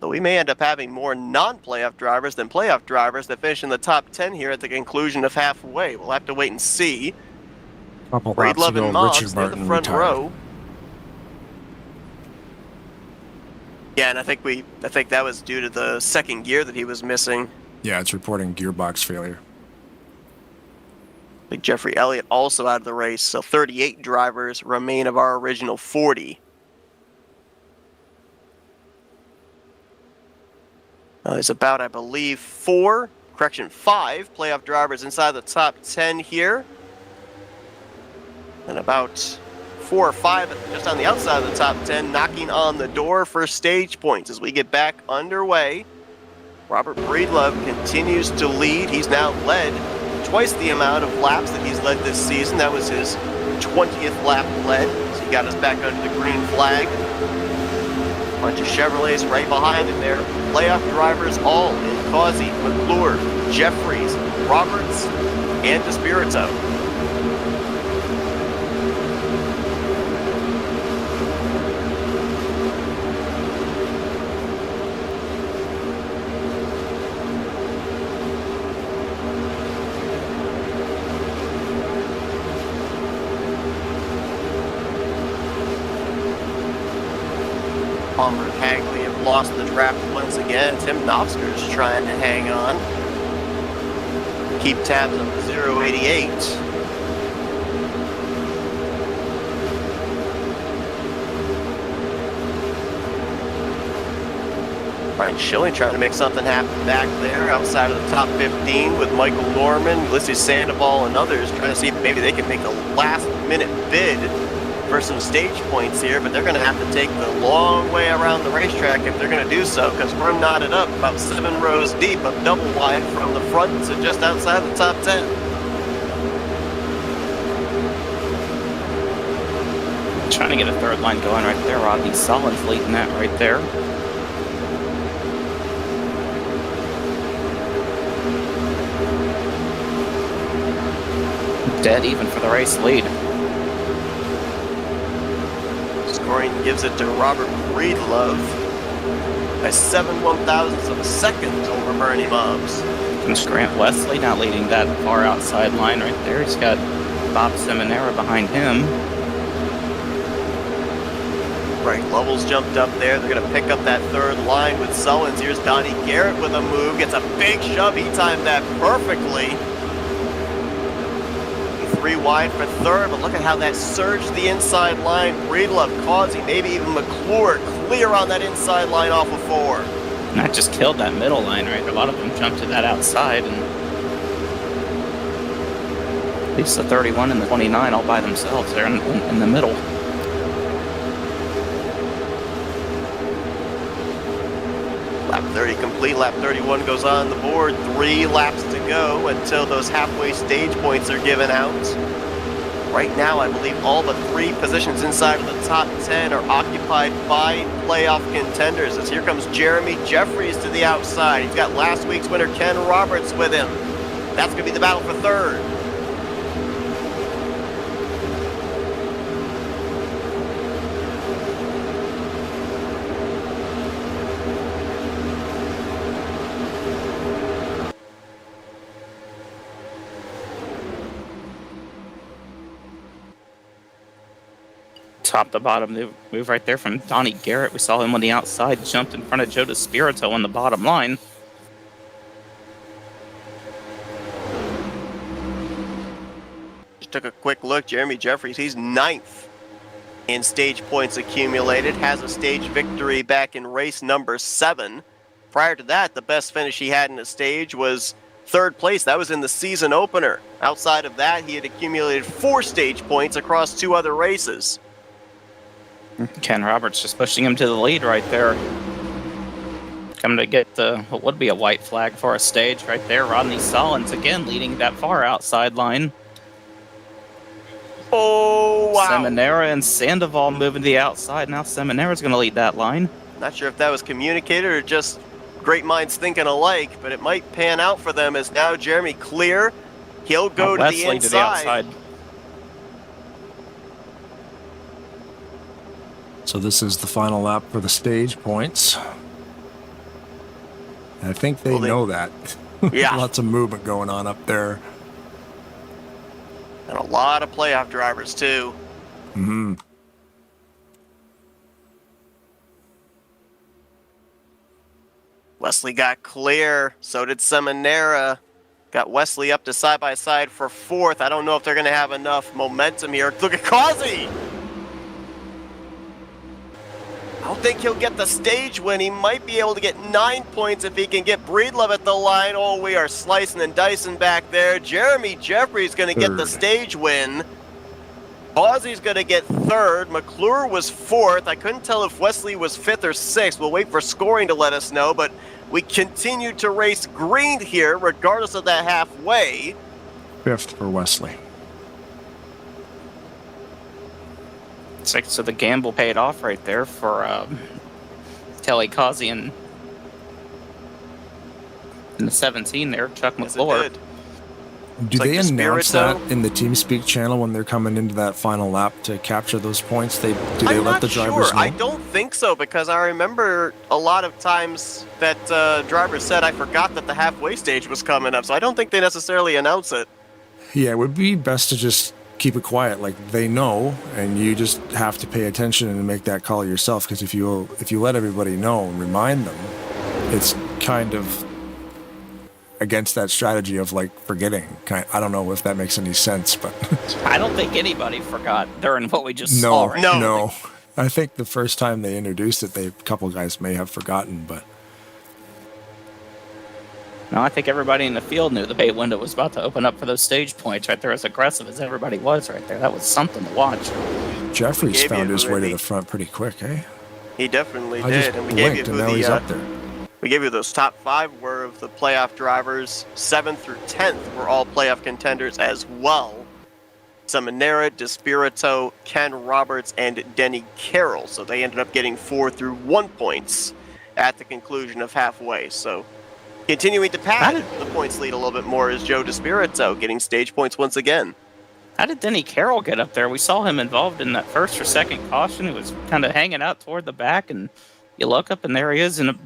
So we may end up having more non-playoff drivers than playoff drivers that finish in the top 10 here at the conclusion of halfway. We'll have to wait and see. Breedlove and Moggs near the front row. Yeah, and I think that was due to the 2nd gear that he was missing. Yeah, it's reporting gearbox failure. I think Jeffrey Elliott also out of the race, so 38 drivers remain of our original 40. There's about, I believe, 5 playoff drivers inside the top 10 here. And about 4 or 5 just on the outside of the top 10 knocking on the door for stage points as we get back underway. Robert Breedlove continues to lead. He's now led twice the amount of laps that he's led this season. That was his 20th lap led. So he got us back under the green flag. Bunch of Chevrolets right behind him there. Playoff drivers all in Causey, McClure, Jeffries, Roberts, and DeSpirito. Palmer and Hagley have lost the draft once again. Tim Knopfsker's trying to hang on. Keep tabs on the 088. Brian Schilling trying to make something happen back there outside of the top 15 with Michael Norman, Ulysses Sandoval, and others trying to see if maybe they can make a last-minute bid for some stage points here, but they're going to have to take the long way around the racetrack if they're going to do so, because we're knotted up about 7 rows deep of double wide from the front to just outside the top 10. Trying to get a third line going right there. Rodney Solon's leading that right there. Dead even for the race lead. Scoring gives it to Robert Breedlove by 7/1000ths of a second over Bernie Mobbs. And Grant Wesley now leading that far outside line right there. He's got Bob Seminara behind him. Right, Lovell's jumped up there. They're going to pick up that third line with Sullins. Here's Donnie Garrett with a move. Gets a big shove. He timed that perfectly. 3 wide for third, but look at how that surged the inside line. Breedlove, Causey, maybe even McClure clear on that inside line off of 4. And that just killed that middle line right there. A lot of them jumped to that outside, and at least the 31 and the 29 all by themselves there in the middle. Lap 30 complete, lap 31 goes on the board. 3 laps to go until those halfway stage points are given out. Right now, I believe all but 3 positions inside of the top 10 are occupied by playoff contenders, as here comes Jeremy Jeffries to the outside. He's got last week's winner Ken Roberts with him. That's going to be the battle for third. Top to bottom move right there from Donnie Garrett. We saw him on the outside, jumped in front of Joe DeSpirito on the bottom line. Just took a quick look. Jeremy Jeffries, he's 9th in stage points accumulated. Has a stage victory back in race number 7. Prior to that, the best finish he had in a stage was 3rd place. That was in the season opener. Outside of that, he had accumulated 4 stage points across 2 other races. Ken Roberts just pushing him to the lead right there. Coming to get what would be a white flag for a stage right there. Rodney Solins again leading that far outside line. Oh, wow. Seminara and Sandoval moving to the outside. Now Seminara's going to lead that line. Not sure if that was communicated or just great minds thinking alike, but it might pan out for them as now Jeremy clear. He'll go to the inside. To the outside. So this is the final lap for the stage points. I think they know that. Yeah. Lots of movement going on up there. And a lot of playoff drivers, too. Mm-hmm. Wesley got clear. So did Seminara. Got Wesley up to side-by-side for 4th. I don't know if they're going to have enough momentum here. Look at Causey! I don't think he'll get the stage win. He might be able to get 9 points if he can get Breedlove at the line. Oh, we are slicing and dicing back there. Jeremy Jeffries going to get the stage win. Causey's going to get 3rd. McClure was 4th. I couldn't tell if Wesley was 5th or 6th. We'll wait for scoring to let us know, but we continue to race green here, regardless of that halfway. 5th for Wesley. So the gamble paid off right there for Kelly Causey and in the 17 there, Chuck McClure. Yes, do they announce that in the TeamSpeak channel when they're coming into that final lap to capture those points? Do they let the drivers know? I don't think so, because I remember a lot of times that drivers said, I forgot that the halfway stage was coming up, so I don't think they necessarily announce it. Yeah, it would be best to just keep it quiet. Like, they know, and you just have to pay attention and make that call yourself. Because if you let everybody know and remind them, it's kind of against that strategy of like forgetting. I don't know if that makes any sense, but I don't think anybody forgot during what we just saw. Right? No. I think the first time they introduced it, a couple guys may have forgotten, but no, I think everybody in the field knew the pay window was about to open up for those stage points right there. As aggressive as everybody was right there, that was something to watch. Jeffries found his way to the front pretty quick, eh? He definitely I did, just and we gave you blinked, and now he's up there. We gave you those top 5 were of the playoff drivers. 7th through 10th were all playoff contenders as well. Seminara, DeSpirito, Ken Roberts, and Denny Carroll. So they ended up getting 4 through 1 points at the conclusion of halfway. So continuing to pad the points lead a little bit more is Joe DeSpirito getting stage points once again. How did Denny Carroll get up there? We saw him involved in that first or second caution. He was kind of hanging out toward the back, and you look up, and there he is, and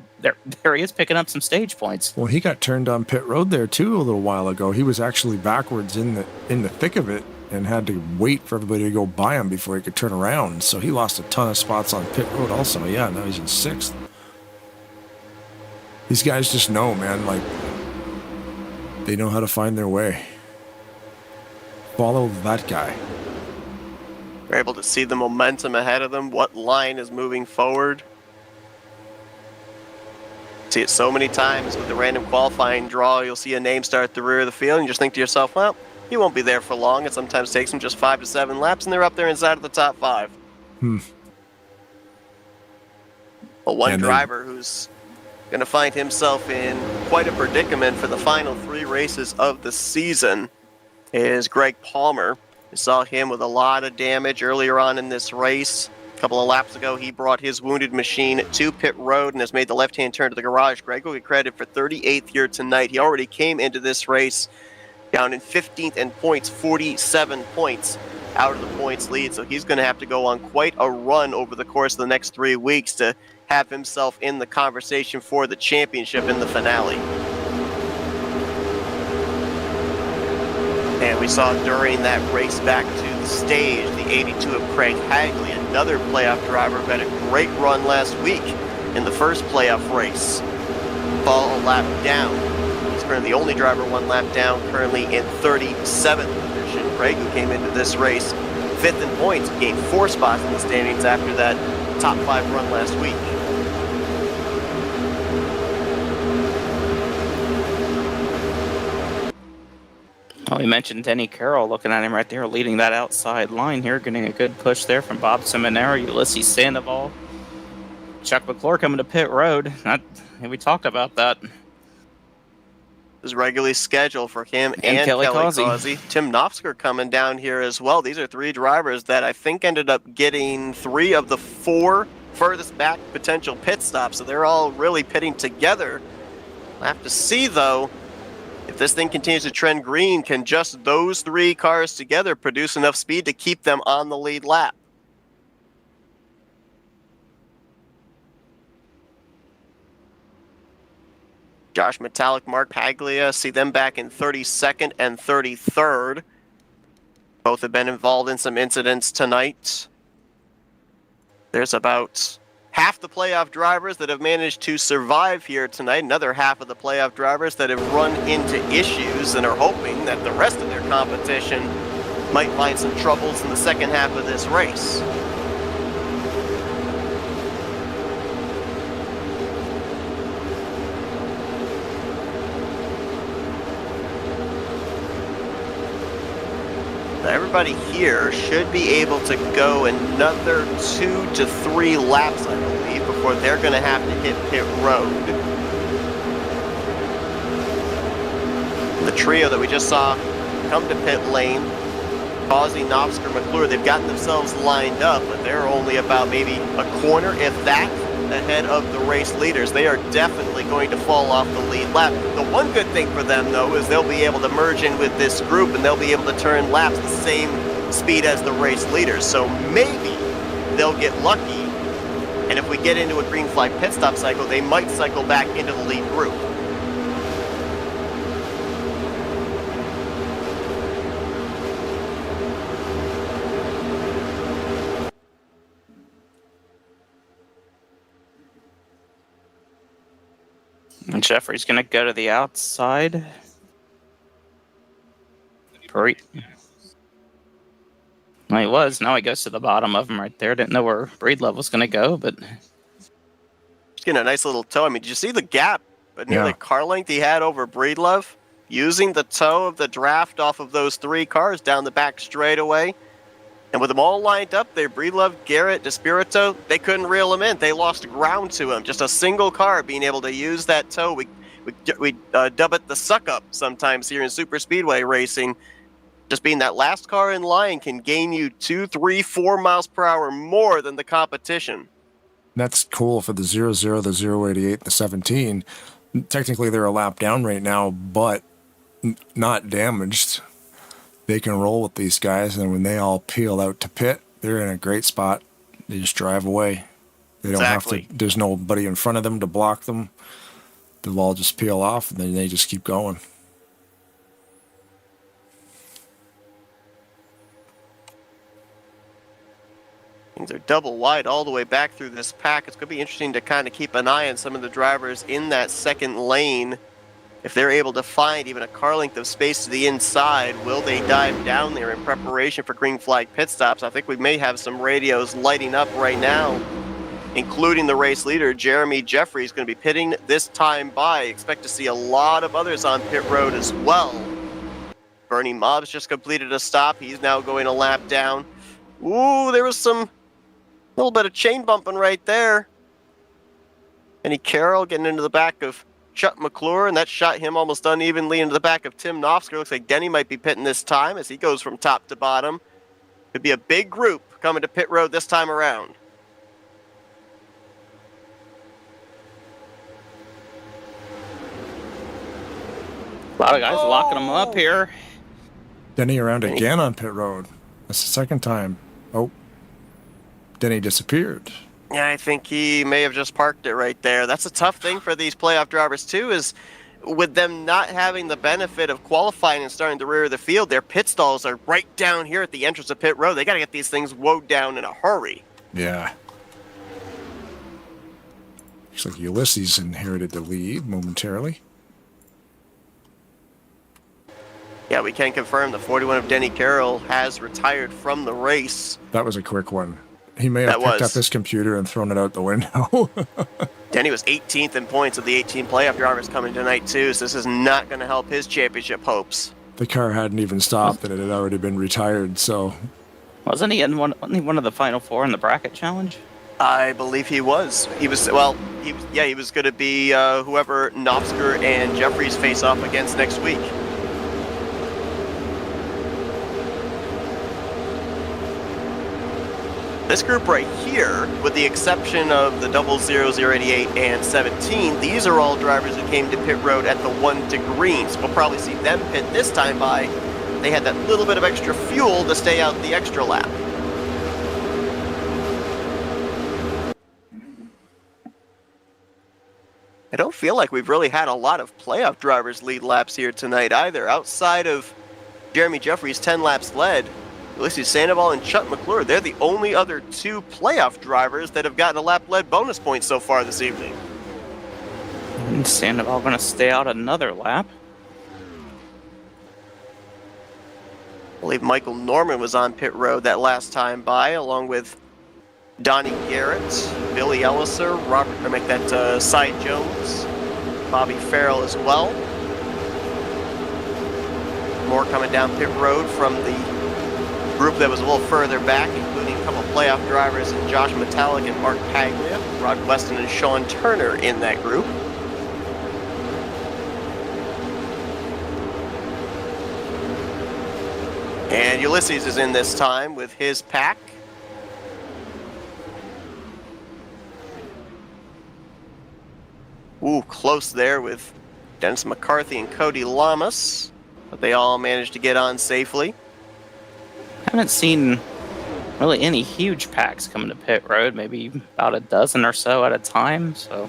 there he is picking up some stage points. Well, he got turned on pit road there too a little while ago. He was actually backwards in the thick of it and had to wait for everybody to go by him before he could turn around. So he lost a ton of spots on pit road also. Yeah, now he's in 6th. These guys just know, man, like, they know how to find their way. Follow that guy. They're able to see the momentum ahead of them, what line is moving forward. See it so many times with the random qualifying draw. You'll see a name start at the rear of the field and you just think to yourself, well, he won't be there for long. It sometimes takes him just 5 to 7 laps and they're up there inside of the top 5. Well, one driver who's going to find himself in quite a predicament for the final 3 races of the season is Greg Palmer. We saw him with a lot of damage earlier on in this race. A couple of laps ago, he brought his wounded machine to pit road and has made the left-hand turn to the garage. Greg will get credit for 38th here tonight. He already came into this race down in 15th in points, 47 points out of the points lead. So he's going to have to go on quite a run over the course of the next 3 weeks to have himself in the conversation for the championship in the finale. And we saw during that race back to the stage, the 82 of Craig Hagley, another playoff driver who had a great run last week in the first playoff race. Fall a lap down. He's currently the only driver 1 lap down, currently in 37th position. Craig, who came into this race 5th in points, gained 4 spots in the standings after that top 5 run last week. Oh, we mentioned Denny Carroll, looking at him right there, leading that outside line here, getting a good push there from Bob Seminara, Ulysses Sandoval. Chuck McClure coming to pit road. We talked about that. It was regularly scheduled for him and Kelly Causey. Tim Knopfsker coming down here as well. These are 3 drivers that I think ended up getting 3 of the 4 furthest back potential pit stops. So they're all really pitting together. We'll have to see, though, if this thing continues to trend green, can just those 3 cars together produce enough speed to keep them on the lead lap? Josh Metallic, Mark Paglia, see them back in 32nd and 33rd. Both have been involved in some incidents tonight. There's about half the playoff drivers that have managed to survive here tonight. Another half of the playoff drivers that have run into issues and are hoping that the rest of their competition might find some troubles in the second half of this race. Everybody here should be able to go another 2 to 3 laps, I believe, before they're going to have to hit pit road. The trio that we just saw come to pit lane, Causey, Knopfsker, McClure, they've gotten themselves lined up, but they're only about maybe a corner, if that, ahead of the race leaders. They are definitely going to fall off the lead lap. The one good thing for them, though, is they'll be able to merge in with this group and they'll be able to turn laps the same speed as the race leaders. So maybe they'll get lucky, and if we get into a green flag pit stop cycle, they might cycle back into the lead group. And Jeffrey's going to go to the outside. Well, he was. Now he goes to the bottom of him right there. Didn't know where Breedlove was going to go, but... Just getting a nice little toe. I mean, did you see the gap, nearly Yeah. car length he had over Breedlove? Using the toe of the draft off of those 3 cars down the back straightaway. And with them all lined up there, Breedlove, Garrett, Despirito, they couldn't reel him in. They lost ground to him. Just a single car being able to use that toe. We dub it the suck-up sometimes here in super speedway racing. Just being that last car in line can gain you 2, 3, 4 miles per hour more than the competition. That's cool for the 00, the 088, the 17. Technically, they're a lap down right now, but not damaged. They can roll with these guys, and when they all peel out to pit, they're in a great spot. They just drive away. They don't have to. There's nobody in front of them to block them. They'll all just peel off, and then they just keep going. Things are double wide all the way back through this pack. It's going to be interesting to kind of keep an eye on some of the drivers in that second lane. If they're able to find even a car length of space to the inside, will they dive down there in preparation for green flag pit stops? I think we may have some radios lighting up right now, including the race leader, Jeremy Jeffrey, is going to be pitting this time by. Expect to see a lot of others on pit road as well. Bernie Mobbs just completed a stop. He's now going a lap down. Ooh, there was some little bit of chain bumping right there. Benny Carroll getting into the back of Chuck McClure, and that shot him almost unevenly into the back of Tim Knopfsker. Looks like Denny might be pitting this time as he goes from top to bottom. Could be a big group coming to pit road this time around. A lot of guys locking them up here. Denny around again on pit road. That's the second time. Oh, Denny disappeared. Yeah, I think he may have just parked it right there. That's a tough thing for these playoff drivers, too, is with them not having the benefit of qualifying and starting to rear the field, their pit stalls are right down here at the entrance of pit road. They got to get these things woed down in a hurry. Yeah. Looks like Ulysses inherited the lead momentarily. Yeah, we can confirm the 41 of Denny Carroll has retired from the race. That was a quick one. He may have picked up his computer and thrown it out the window. Denny was 18th in points of the 18 playoff drivers coming tonight, too, so this is not going to help his championship hopes. The car hadn't even stopped, and it had already been retired, so... Wasn't he in one of the final 4 in the bracket challenge? I believe he was. He was going to be whoever Knopfsker and Jeffries face off against next week. This group right here, with the exception of the 00, 088, and 17, these are all drivers who came to pit road at the 1 to green. So we'll probably see them pit this time by. They had that little bit of extra fuel to stay out the extra lap. I don't feel like we've really had a lot of playoff drivers lead laps here tonight either. Outside of Jeremy Jeffries' 10 laps led, Ulysses Sandoval and Chuck McClure, they're the only other 2 playoff drivers that have gotten a lap-led bonus point so far this evening. And Sandoval going to stay out another lap. I believe Michael Norman was on pit road that last time by, along with Donnie Garrett, Billy Elliser, Cy Jones, Bobby Farrell as well. More coming down pit road from the group that was a little further back, including a couple of playoff drivers, Josh Metallic and Mark Paglia, Rod Weston and Sean Turner in that group. And Ulysses is in this time with his pack. Ooh, close there with Dennis McCarthy and Cody Lamas, but they all managed to get on safely. Haven't seen really any huge packs coming to pit road, maybe about a dozen or so at a time, so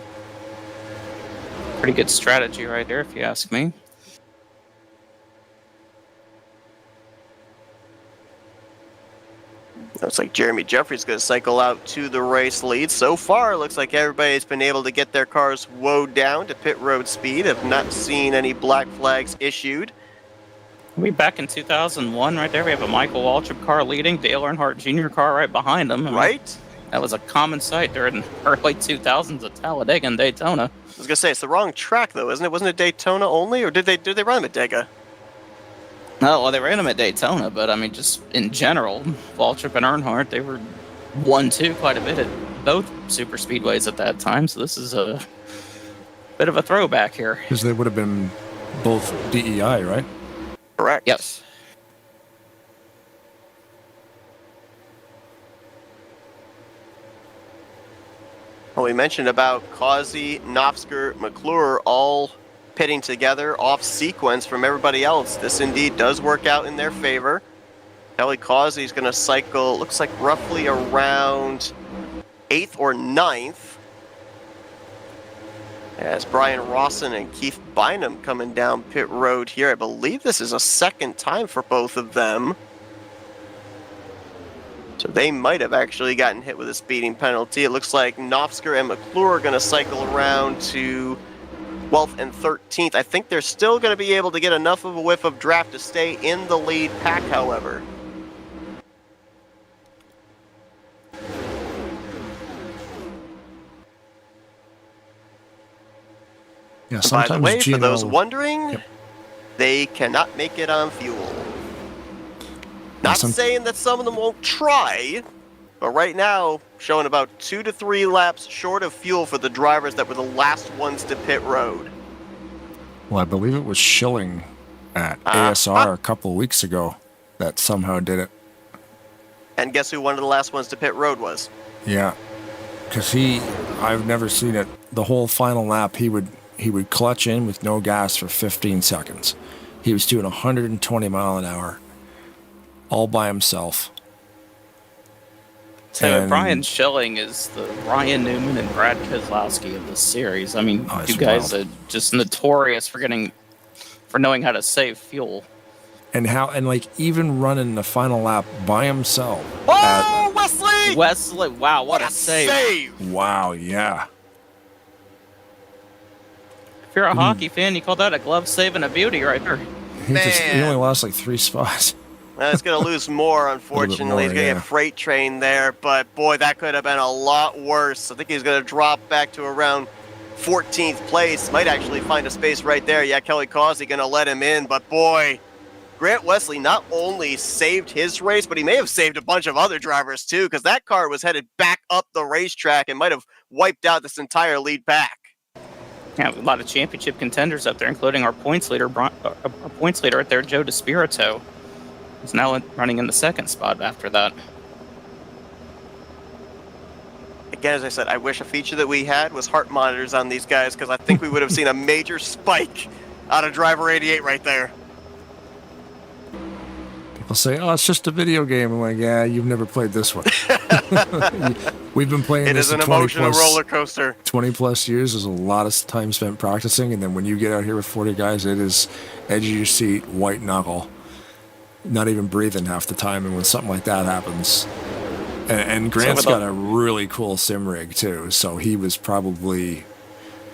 pretty good strategy right there if you ask me. Looks like Jeremy Jeffrey's going to cycle out to the race lead. So far, it looks like everybody's been able to get their cars woed down to pit road speed. Have not seen any black flags issued. We back in 2001 right there. We have a Michael Waltrip car leading, Dale Earnhardt Jr. car right behind him. Right? That was a common sight during early 2000s at Talladega and Daytona. I was going to say, it's the wrong track, though, isn't it? Wasn't it Daytona only, or did they run him at Dega? No, well, they ran him at Daytona, but I mean, just in general, Waltrip and Earnhardt, they were 1-2 quite a bit at both super speedways at that time. So this is a bit of a throwback here. Because they would have been both DEI, right? Correct. Yes. Well, we mentioned about Causey, Knopfsker, McClure all pitting together off sequence from everybody else. This indeed does work out in their favor. Kelly Causey's going to cycle, looks like roughly around 8th or 9th. As Brian Rawson and Keith Bynum coming down pit road here. I believe this is a second time for both of them. So they might have actually gotten hit with a speeding penalty. It looks like Knopfsker and McClure are going to cycle around to 12th and 13th. I think they're still going to be able to get enough of a whiff of draft to stay in the lead pack, however. Yeah, By the way, Gino, for those wondering, Yep. they cannot make it on fuel. Not saying that some of them won't try, but right now, showing about 2 to 3 laps short of fuel for the drivers that were the last ones to pit road. Well, I believe it was Schilling at ASR a couple of weeks ago that somehow did it. And guess who one of the last ones to pit road was? Yeah, because I've never seen it. The whole final lap, he would clutch in with no gas for 15 seconds. He was doing 120 mile an hour, all by himself. So Brian Schilling is the Ryan Newman and Brad Keselowski of this series. I mean, you guys are just notorious for knowing how to save fuel. And even running the final lap by himself. Oh, Wesley! Wesley, wow, what a save. Wow, yeah. If you're a hockey fan, you call that a glove save and a beauty right there. He only lost like 3 spots. He's going to lose more, unfortunately. He's going to get freight train there, but boy, that could have been a lot worse. I think he's going to drop back to around 14th place. Might actually find a space right there. Yeah, Kelly Causey going to let him in, but boy, Grant Wesley not only saved his race, but he may have saved a bunch of other drivers too, because that car was headed back up the racetrack and might have wiped out this entire lead pack. Yeah, a lot of championship contenders up there, including our points leader right there, Joe DeSpirito. He's now running in the second spot after that. Again, as I said, I wish a feature that we had was heart monitors on these guys, because I think we would have seen a major spike out of driver 88 right there. People say, "Oh, it's just a video game." I'm like, "Yeah, you've never played this one." We've been playing this for 20 emotional plus, roller coaster. 20 plus years. There's a lot of time spent practicing, and then when you get out here with 40 guys, it is edge of your seat, white knuckle, not even breathing half the time. And when something like that happens, and Grant's got a really cool sim rig too, so he was probably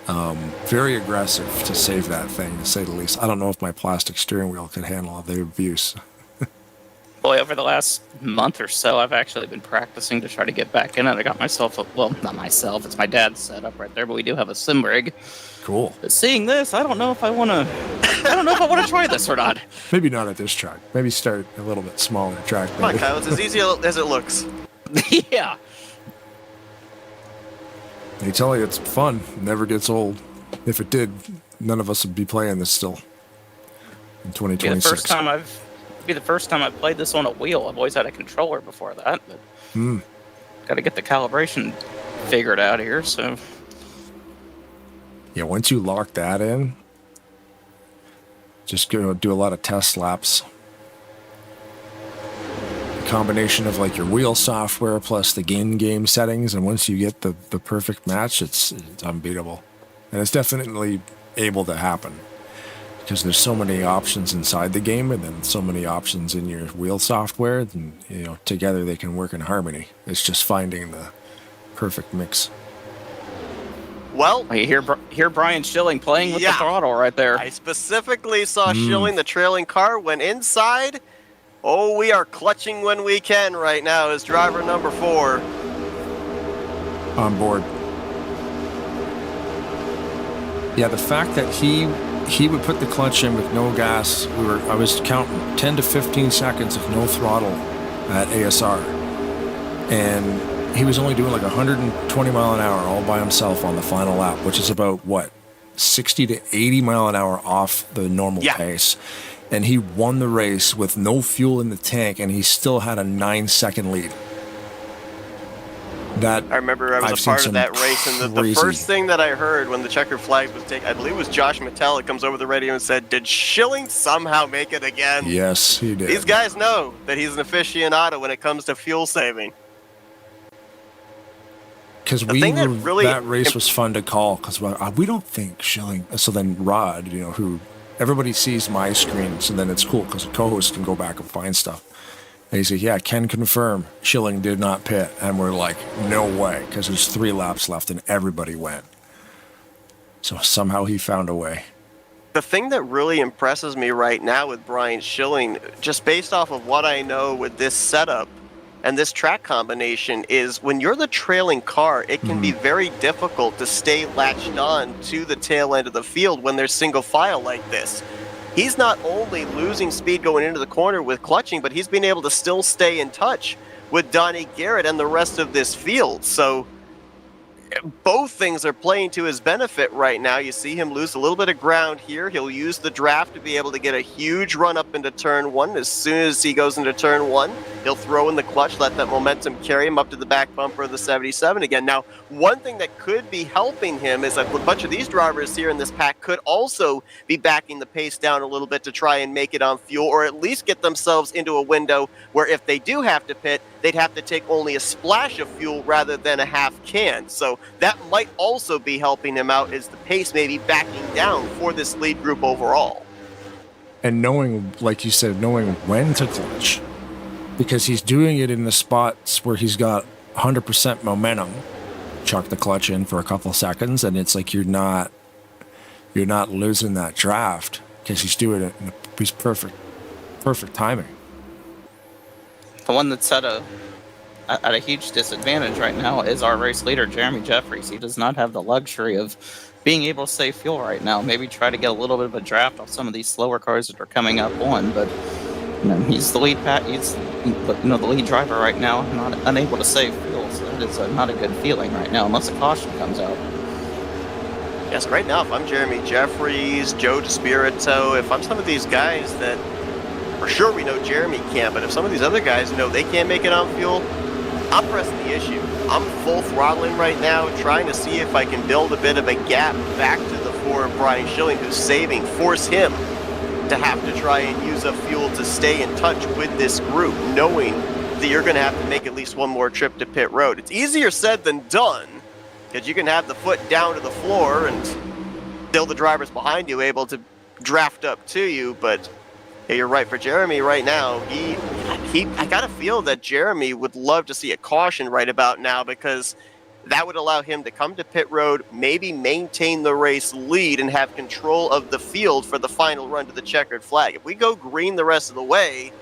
very aggressive to save that thing, to say the least. I don't know if my plastic steering wheel could handle the abuse. Boy, over the last month or so, I've actually been practicing to try to get back in it. I got myself not myself, it's my dad's setup right there, but we do have a sim rig. Cool. But seeing this, I don't know if I want to try this or not. Maybe not at this track. Maybe start a little bit smaller track. Come on, Kyle, it's as easy as it looks. Yeah. They tell you it's fun. It never gets old. If it did, none of us would be playing this still in 2026. Be the first time I've played this on a wheel. I've always had a controller before that, but got to get the calibration figured out here. So yeah, once you lock that in, just go do a lot of test laps. A combination of like your wheel software plus the game settings, and once you get the perfect match, it's unbeatable, and it's definitely able to happen. because there's so many options inside the game, and then so many options in your wheel software, and together they can work in harmony. It's just finding the perfect mix. Well, You hear Brian Schilling playing with the throttle right there. I specifically saw Schilling, the trailing car, went inside. Oh, we are clutching when we can right now as driver number 4. On board. Yeah, the fact that he would put the clutch in with no gas. I was counting 10 to 15 seconds of no throttle at ASR, and he was only doing like 120 mile an hour all by himself on the final lap, which is about 60 to 80 mile an hour off the normal pace. And he won the race with no fuel in the tank, and he still had a 9-second lead. I remember I was a part of that race, and the first thing that I heard when the checkered flag was taken, I believe it was Josh Mattel, comes over the radio and said, "Did Schilling somehow make it again?" Yes, he did. These guys know that he's an aficionado when it comes to fuel saving. Because that race was fun to call, because we don't think Schilling. So then Rod, who everybody sees my screen, so then it's cool because the co-host can go back and find stuff. And he said, "Yeah, can confirm Schilling did not pit." And we're like, "No way," because there's 3 laps left and everybody went. So somehow he found a way. The thing that really impresses me right now with Brian Schilling, just based off of what I know with this setup and this track combination, is when you're the trailing car, it can be very difficult to stay latched on to the tail end of the field when there's single file like this. He's not only losing speed going into the corner with clutching, but he's been able to still stay in touch with Donnie Garrett and the rest of this field. So both things are playing to his benefit right now. You see him lose a little bit of ground here. He'll use the draft to be able to get a huge run up into turn 1. As soon as he goes into turn 1, he'll throw in the clutch, let that momentum carry him up to the back bumper of the 77 again. Now, one thing that could be helping him is that a bunch of these drivers here in this pack could also be backing the pace down a little bit to try and make it on fuel, or at least get themselves into a window where if they do have to pit, they'd have to take only a splash of fuel rather than a half can. So that might also be helping him out, as the pace may be backing down for this lead group overall. And knowing, like you said, knowing when to clutch, because he's doing it in the spots where he's got 100% momentum. Chuck the clutch in for a couple seconds, and it's like you're not losing that draft because he's doing it. He's perfect timing. The one that's at a huge disadvantage right now is our race leader, Jeremy Jeffries. He does not have the luxury of being able to save fuel right now. Maybe try to get a little bit of a draft off some of these slower cars that are coming up on, but he's the lead the lead driver right now, not unable to save fuel. So that is not a good feeling right now, unless a caution comes out. Yes, right now, if I'm Jeremy Jeffries, Joe DeSpirito, if I'm some of these guys that, for sure we know Jeremy can't, but if some of these other guys know they can't make it on fuel, I'm pressing the issue. I'm full throttling right now, trying to see if I can build a bit of a gap back to the 4 of Brian Schilling, who's saving, force him to have to try and use up fuel to stay in touch with this group, knowing that you're going to have to make at least one more trip to pit road. It's easier said than done, because you can have the foot down to the floor and still the drivers behind you able to draft up to you, but yeah, you're right. For Jeremy right now, I gotta feel that Jeremy would love to see a caution right about now, because that would allow him to come to pit road, maybe maintain the race lead and have control of the field for the final run to the checkered flag. If we go green the rest of the way,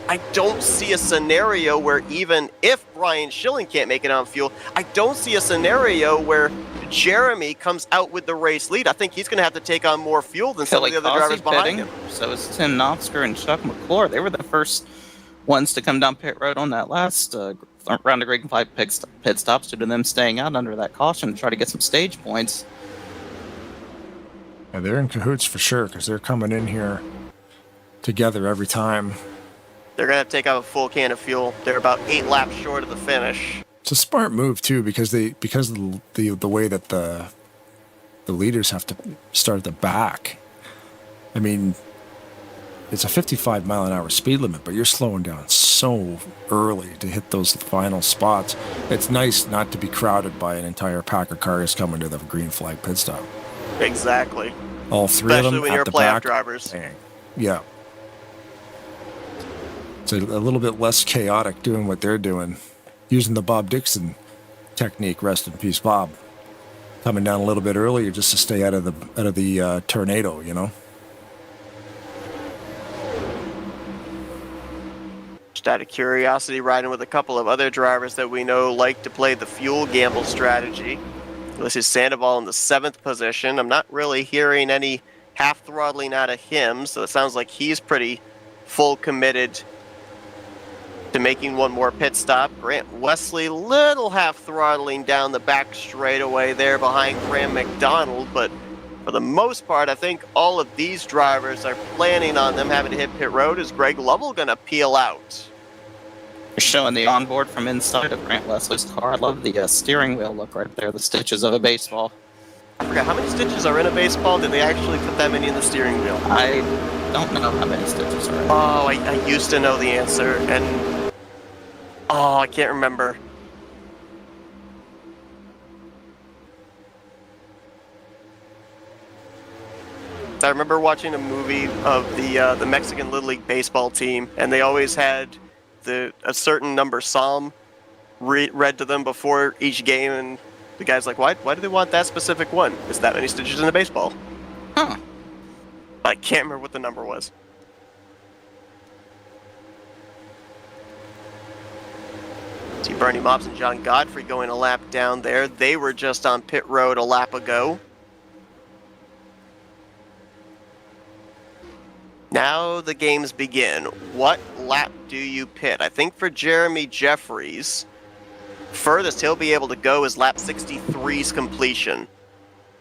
I don't see a scenario where, even if Brian Schilling can't make it on fuel, I don't see a scenario where Jeremy comes out with the race lead. I think he's going to have to take on more fuel than some of the other drivers behind him. So it's Tim Knopfsker and Chuck McClure. They were the first ones to come down pit road on that last round of green flag pit stops, due to them staying out under that caution to try to get some stage points. Yeah, they're in cahoots for sure, because they're coming in here together every time. They're going to have to take out a full can of fuel. They're about 8 laps short of the finish. It's a smart move too, because the way that the leaders have to start at the back. I mean, it's a 55 mile an hour speed limit, but you're slowing down so early to hit those final spots. It's nice not to be crowded by an entire pack of cars coming to the green flag pit stop. Exactly. All three of them Especially when at you're the playoff back. drivers. Bang. Yeah. It's a little bit less chaotic doing what they're doing, using the Bob Dixon technique. Rest in peace, Bob. Coming down a little bit earlier just to stay out of the tornado, you know. Just out of curiosity, riding with a couple of other drivers that we know like to play the fuel gamble strategy. This is Sandoval in the 7th position. I'm not really hearing any half throttling out of him, so it sounds like he's pretty full committed to making one more pit stop. Grant Wesley, little half throttling down the back straightaway there behind Graham McDonald, but for the most part, I think all of these drivers are planning on them having to hit pit road. Is Greg Lovell going to peel out? You're showing the onboard from inside of Grant Wesley's car. I love the steering wheel look right there, the stitches of a baseball. I forgot, how many stitches are in a baseball? Did they actually put that many in the steering wheel? I don't know how many stitches are in. Oh, I used to know the answer, and I can't remember. I remember watching a movie of the Mexican Little League baseball team, and they always had a certain number psalm read to them before each game, and the guy's like, why do they want that specific one? Is that many stitches in a baseball? Huh. I can't remember what the number was. See Bernie Mobbs and John Godfrey going a lap down there. They were just on pit road a lap ago. Now the games begin. What lap do you pit? I think for Jeremy Jeffries, furthest he'll be able to go is lap 63's completion.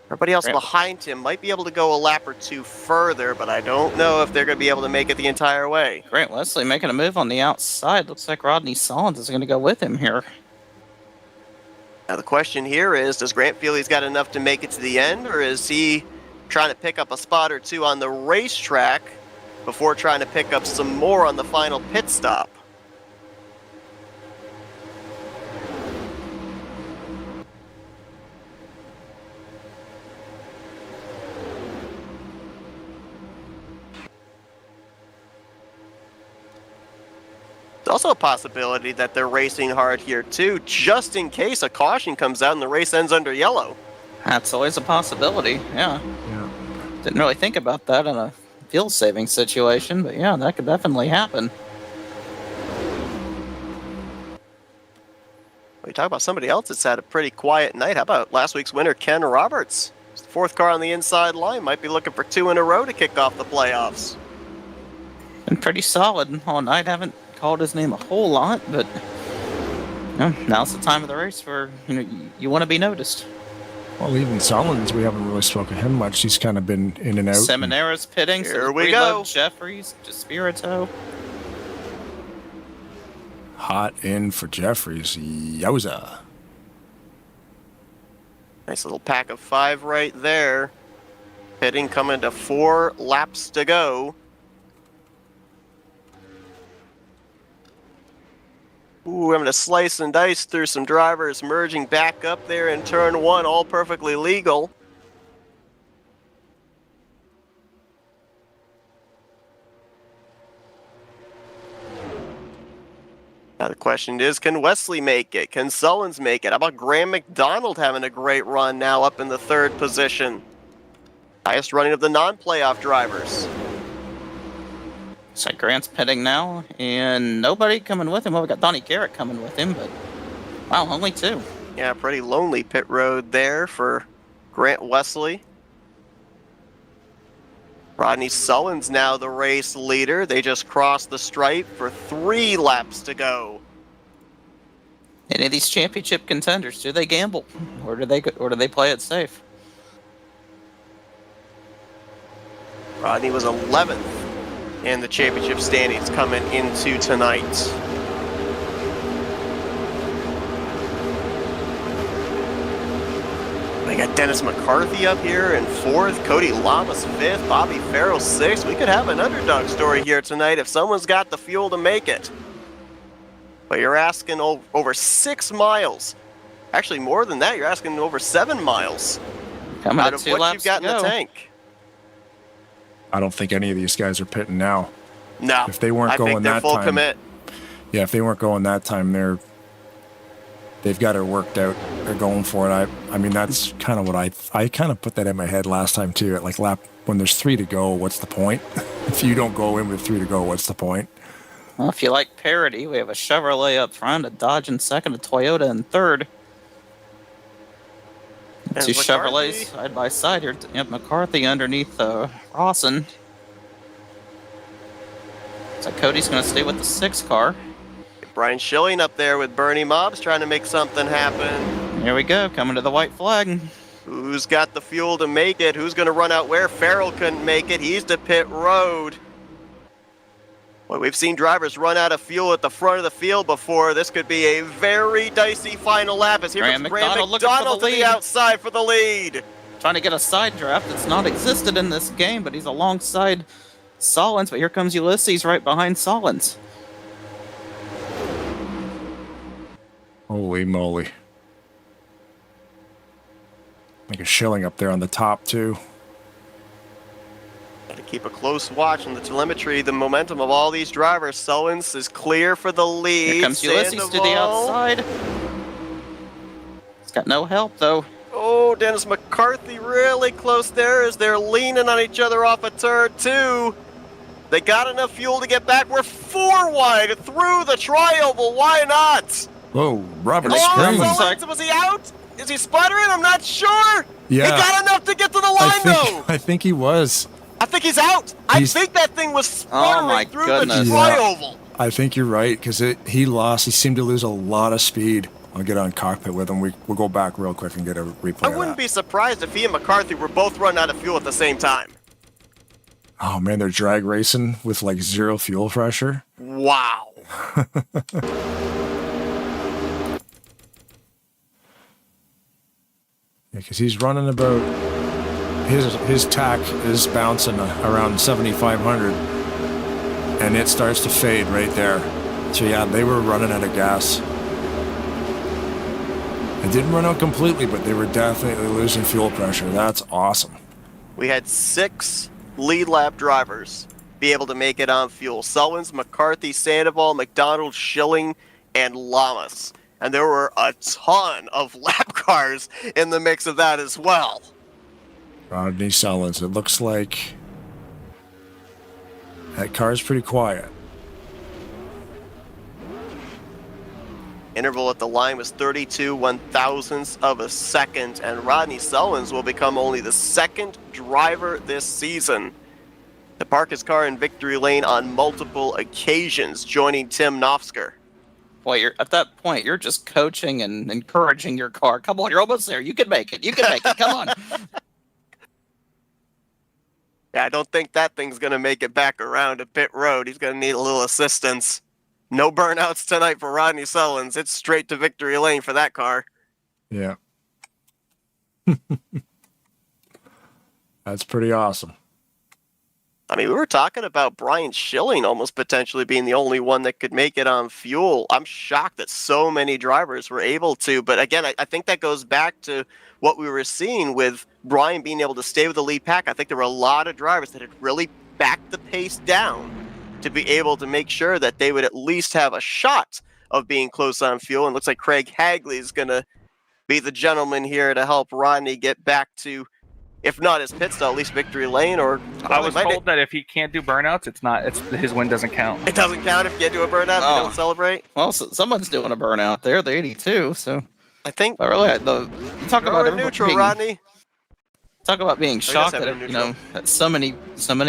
Everybody else behind him might be able to go a lap or two further, but I don't know if they're going to be able to make it the entire way. Grant Wesley making a move on the outside. Looks like Rodney Sollins is going to go with him here. Now the question here is, does Grant feel he's got enough to make it to the end, or is he trying to pick up a spot or two on the racetrack before trying to pick up some more on the final pit stop? It's also a possibility that they're racing hard here too, just in case a caution comes out and the race ends under yellow. That's always a possibility, yeah. Didn't really think about that in a fuel saving situation, but yeah, that could definitely happen. We talk about somebody else that's had a pretty quiet night. How about last week's winner, Ken Roberts? It's the 4th car on the inside line. Might be looking for 2 in a row to kick off the playoffs. Been pretty solid all night. Haven't called his name a whole lot, but now's the time of the race where you want to be noticed. Well, even Sollins, we haven't really spoken to him much. He's kind of been in and out. Seminara's pitting. Here we go. Jeffries, Despirito. Hot in for Jeffries. Yowza. Nice little pack of 5 right there. Pitting coming to 4 laps to go. Ooh, I'm going to slice and dice through some drivers merging back up there in turn 1, all perfectly legal. Now the question is, can Wesley make it? Can Sullins make it? How about Graham McDonald having a great run now up in the 3rd position? Highest running of the non-playoff drivers. So Grant's pitting now, and nobody coming with him. Well, we got Donnie Garrett coming with him, but wow, only 2. Yeah, pretty lonely pit road there for Grant Wesley. Rodney Sullins now the race leader. They just crossed the stripe for 3 laps to go. Any of these championship contenders, do they gamble, or do they play it safe? Rodney was 11th in the championship standings coming into tonight. We got Dennis McCarthy up here in 4th, Cody Lamas 5th, Bobby Farrell 6th. We could have an underdog story here tonight if someone's got the fuel to make it. But you're asking over 6 miles. Actually, more than that, you're asking over 7 miles. Coming out to of 2 what laps you've got to in the go. tank. I don't think any of these guys are pitting now. No, If they weren't I going think they're that full time, commit. yeah, if they weren't going that time, they've got it worked out. They're going for it. I mean, that's kind of what I kind of put that in my head last time too. At like lap when there's 3 to go, what's the point? If you don't go in with 3 to go, what's the point? Well, if you like parity, we have a Chevrolet up front, a Dodge in second, a Toyota in third. And 2 McCarthy. Chevrolets side by side here. Yep, McCarthy underneath Rawson. So Cody's going to stay with the 6 car. Brian Schilling up there with Bernie Mobbs trying to make something happen. Here we go, coming to the white flag. Who's got the fuel to make it? Who's going to run out where? Farrell couldn't make it. He's to pit road. Well, we've seen drivers run out of fuel at the front of the field before. This could be a very dicey final lap. As here comes Graham McDonald to the outside for the lead. Trying to get a side draft that's not existed in this game, but he's alongside Solins. But here comes Ulysses right behind Solins. Holy moly. Like a Schilling up there on the top too. Got to keep a close watch on the telemetry. The momentum of all these drivers. Sullins is clear for the lead. Here comes Ulysses to the outside. He's got no help though. Oh, Dennis McCarthy really close there as they're leaning on each other off of turn 2. They got enough fuel to get back. We're 4 wide through the tri-oval. Why not? Whoa, Robert Oh, Springs. was he out? Is he sputtering? I'm not sure. Yeah. He got enough to get to the line, though. I think he was. I think he's out. I think that thing was sputtering through the tri-oval. I think you're right, because he lost. He seemed to lose a lot of speed. I'll get on cockpit with him. We'll go back real quick and get a replay I wouldn't be surprised if he and McCarthy were both running out of fuel at the same time. Oh, man, they're drag racing with like 0 fuel pressure. Wow. Because he's running about, his tack is bouncing around 7,500, and it starts to fade right there. So yeah, they were running out of gas. It didn't run out completely, but they were definitely losing fuel pressure. That's awesome. We had 6 lead lap drivers be able to make it on fuel. Sullins, McCarthy, Sandoval, McDonald, Schilling, and Lamas. And there were a ton of lap cars in the mix of that as well. Rodney Sullins, it looks like that car's pretty quiet. Interval at the line was 32 1/1000ths of a second, and Rodney Sullins will become only the 2nd driver this season to park his car in victory lane on multiple occasions, joining Tim Nofsker. Boy, at that point, you're just coaching and encouraging your car. Come on, you're almost there. You can make it. You can make it. Come on. Yeah, I don't think that thing's going to make it back around to pit road. He's going to need a little assistance. No burnouts tonight for Rodney Sullins. It's straight to victory lane for that car. Yeah. That's pretty awesome. I mean, we were talking about Brian Schilling almost potentially being the only one that could make it on fuel. I'm shocked that so many drivers were able to. But again, I think that goes back to what we were seeing with Brian being able to stay with the lead pack. I think there were a lot of drivers that had really backed the pace down to be able to make sure that they would at least have a shot of being close on fuel. And it looks like Craig Hagley is going to be the gentleman here to help Rodney get back to, if not his pit stop, at least victory lane. Or I was told that if he can't do burnouts, his win doesn't count. It doesn't count if you can't do a burnout. You don't celebrate. Well, someone's doing a burnout there. The 82. So I think. But really, you talk about neutral, Rodney. Talk about being shocked that that so many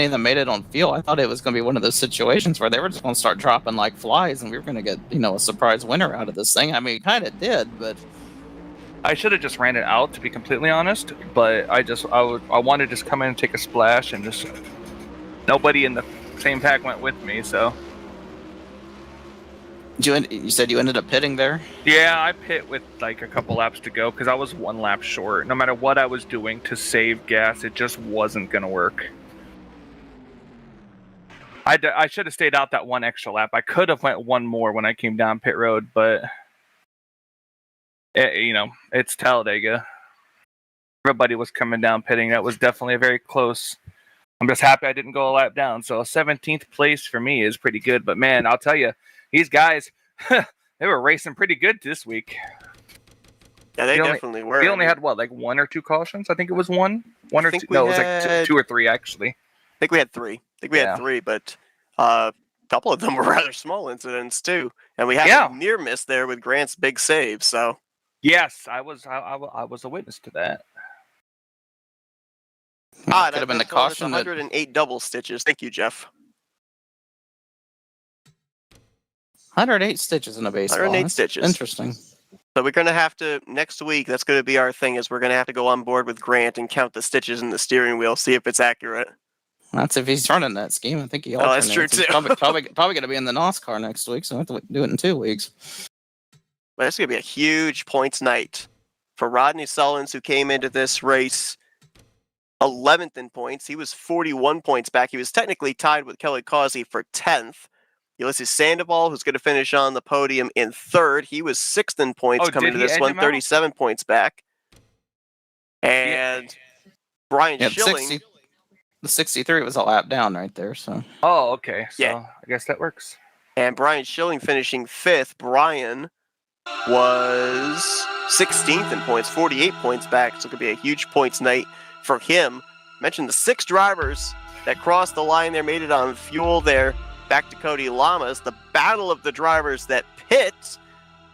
of them made it on fuel. I thought it was going to be one of those situations where they were just going to start dropping like flies, and we were going to get a surprise winner out of this thing. I mean, we kind of did, but I should have just ran it out, to be completely honest. But I wanted to just come in and take a splash, and just nobody in the same pack went with me. So you said you ended up pitting there? Yeah, I pit with like a couple laps to go because I was 1 lap short. No matter what I was doing to save gas, it just wasn't gonna work. I should have stayed out that 1 extra lap. I could have went 1 more when I came down pit road, but it's Talladega. everybody was coming down pitting. That was definitely a very close. I'm just happy I didn't go a lap down. So 17th place for me is pretty good. But man, I'll tell you, these guys, they were racing pretty good this week. Yeah, they definitely were. We only had what, like 1 or 2 cautions? I think it was one or two. No, it was like 2 or 3 actually. I think we had 3. Had 3, but a couple of them were rather small incidents too. And we had a near miss there with Grant's big save. So yes, I was a witness to that. Could have been the caution. 108 double stitches. Thank you, Jeff. 108 stitches in a baseball. 108 stitches. Interesting. So we're going to have to, next week, that's going to be our thing, is we're going to have to go on board with Grant and count the stitches in the steering wheel, see if it's accurate. That's if he's running that scheme. I think he alternates. Oh, that's true, too. He's probably going to be in the NOS next week, so I have to do it in 2 weeks. But it's going to be a huge points night for Rodney Sullins, who came into this race 11th in points. He was 41 points back. He was technically tied with Kelly Causey for 10th. Ulysses Sandoval, who's going to finish on the podium in 3rd. He was 6th in points coming to this one, 37 points back. And Brian Schilling. The 63 was a lap down right there. So. Oh, okay. So I guess that works. And Brian Schilling finishing 5th. Brian was 16th in points, 48 points back. So it could be a huge points night for him. Mentioned the 6 drivers that crossed the line there, made it on fuel there. Back to Cody Lamas, the battle of the drivers that pit.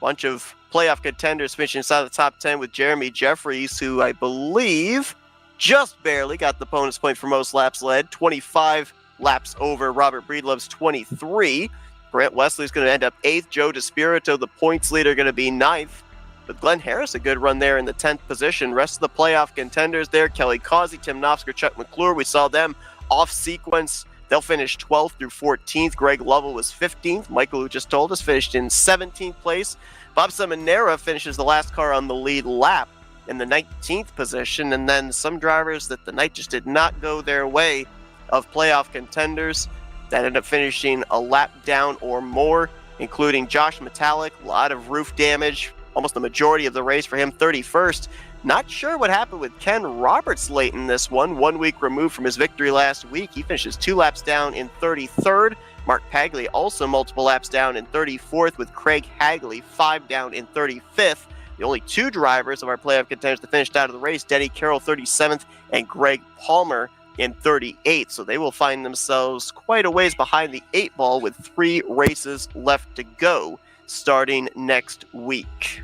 Bunch of playoff contenders finishing inside the top 10 with Jeremy Jeffries, who I believe just barely got the bonus point for most laps led. 25 laps over Robert Breedlove's 23. Grant Wesley's going to end up 8th. Joe DeSpirito, the points leader, going to be 9th. But Glenn Harris, a good run there in the 10th position. Rest of the playoff contenders there, Kelly Causey, Tim Knopfsker, Chuck McClure. We saw them off sequence. They'll finish 12th through 14th. Greg Lovell was 15th. Michael, who just told us, finished in 17th place. Bob Seminara finishes the last car on the lead lap in the 19th position. And then some drivers that the night just did not go their way of playoff contenders that ended up finishing a lap down or more, including Josh Metallic. A lot of roof damage, almost the majority of the race for him, 31st. Not sure what happened with Ken Roberts late in this one. 1 week removed from his victory last week. He finishes 2 laps down in 33rd. Mark Pagley also multiple laps down in 34th, with Craig Hagley 5 down in 35th. The only 2 drivers of our playoff contenders that finished out of the race, Denny Carroll 37th and Greg Palmer in 38th. So they will find themselves quite a ways behind the 8 ball with 3 races left to go starting next week.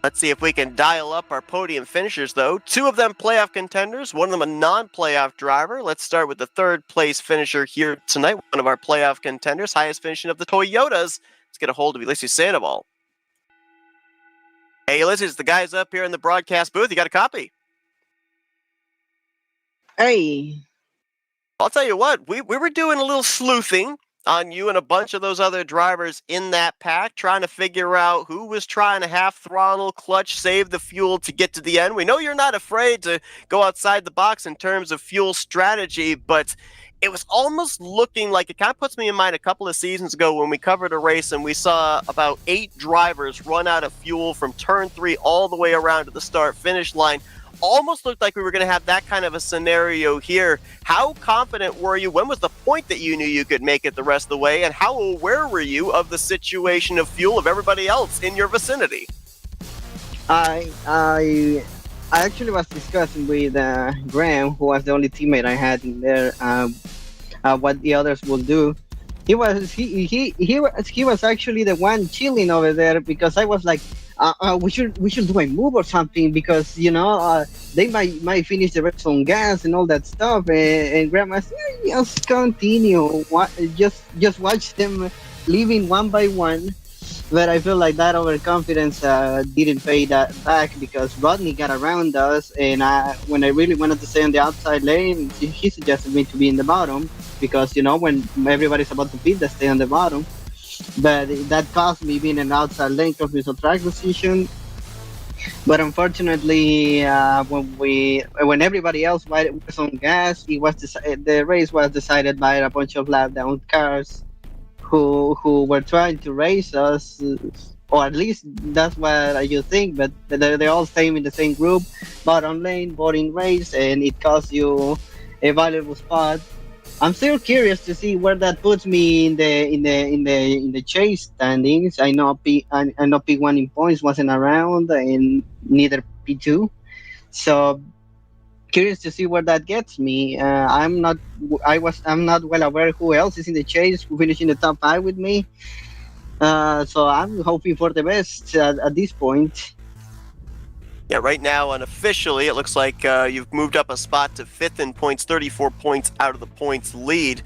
Let's see if we can dial up our podium finishers, though. 2 of them playoff contenders, 1 of them a non-playoff driver. Let's start with the 3rd place finisher here tonight, one of our playoff contenders, highest finishing of the Toyotas. Let's get a hold of Ulysses Sandoval. Hey, Ulysses, the guys up here in the broadcast booth. You got a copy? Hey. I'll tell you what, we were doing a little sleuthing on you and a bunch of those other drivers in that pack, trying to figure out who was trying to half throttle, clutch, save the fuel to get to the end. We know you're not afraid to go outside the box in terms of fuel strategy, but it was almost looking like, it kind of puts me in mind a couple of seasons ago when we covered a race and we saw about 8 drivers run out of fuel from turn 3 all the way around to the start-finish line. Almost looked like we were going to have that kind of a scenario here. How confident were you? When was the point that you knew you could make it the rest of the way? And how aware were you of the situation of fuel of everybody else in your vicinity? I actually was discussing with Graham, who was the only teammate I had in there, what the others would do. He was actually the one chilling over there, because I was like, we should do a move or something, because they might finish the race on gas and all that stuff. And Grandma said, just continue, just watch them leaving one by one. But I feel like that overconfidence didn't pay that back, because Rodney got around us, and when I really wanted to stay on the outside lane, he suggested me to be in the bottom, because when everybody's about to pit, they stay on the bottom. But that cost me being an outside lane because we saw track position. But unfortunately, when everybody else was on gas, the race was decided by a bunch of lap down cars who were trying to race us or at least that's what you think. But they're all same in the same group, bottom lane, boarding race, and it costs you a valuable spot. I'm still curious to see where that puts me in the chase standings. I know P1 in points wasn't around, and neither P2. So curious to see where that gets me. I'm not well aware who else is in the chase, who finished in the top five with me. So I'm hoping for the best at this point. Yeah, right now, unofficially, it looks like you've moved up a spot to fifth in points, 34 points out of the points lead.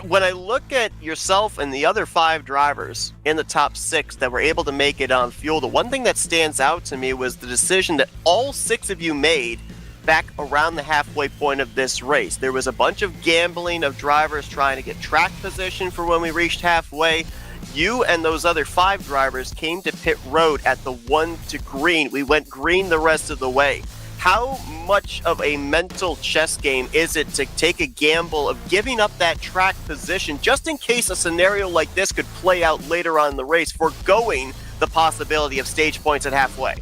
When I look at yourself and the other 5 drivers in the top 6 that were able to make it on fuel, the one thing that stands out to me was the decision that all 6 of you made back around the halfway point of this race. There was a bunch of gambling of drivers trying to get track position for when we reached halfway. You and those other 5 drivers came to pit road at the 1 to green. We went green the rest of the way. How much of a mental chess game is it to take a gamble of giving up that track position just in case a scenario like this could play out later on in the race, foregoing the possibility of stage points at halfway?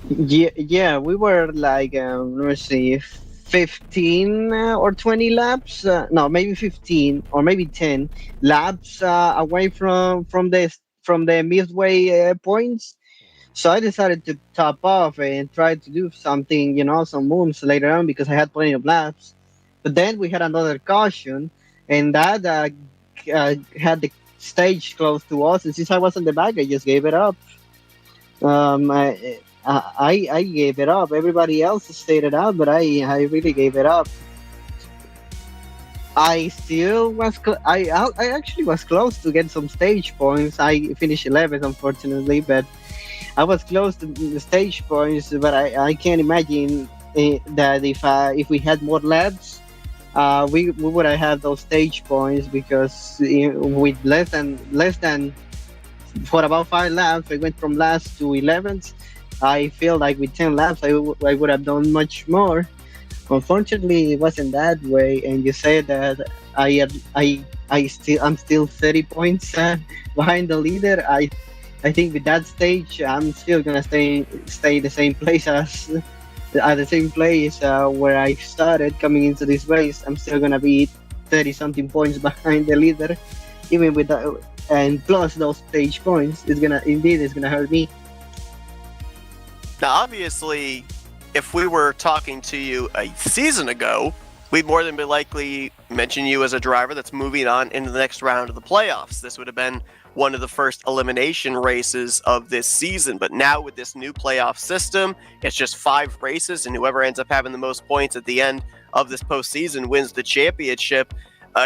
Yeah, we were like, let me see, 15 or 20 laps. No, maybe 15 or maybe 10 laps away from the midway points. So I decided to top off and try to do something, some moves later on because I had plenty of laps. But then we had another caution, and that had the stage close to us. And since I was in the back, I just gave it up. I gave it up. Everybody else stayed it out, but I really gave it up. I still was. I actually was close to get some stage points. I finished 11th, unfortunately, but I was close to the stage points. But I can't imagine that if we had more laps, we would have had those stage points because with less than for about 5 laps, I went from last to 11th. I feel like with 10 laps, I would have done much more. Unfortunately, it wasn't that way. And you say that I'm still 30 points behind the leader. I think with that stage, I'm still gonna stay the same place as at the same place where I started coming into this race. I'm still gonna be 30 something points behind the leader, even with that, and plus those stage points. It's gonna hurt me. Now, obviously, if we were talking to you a season ago, we'd more than be likely mention you as a driver that's moving on into the next round of the playoffs. This would have been one of the first elimination races of this season. But now with this new playoff system, it's just 5 races, and whoever ends up having the most points at the end of this postseason wins the championship.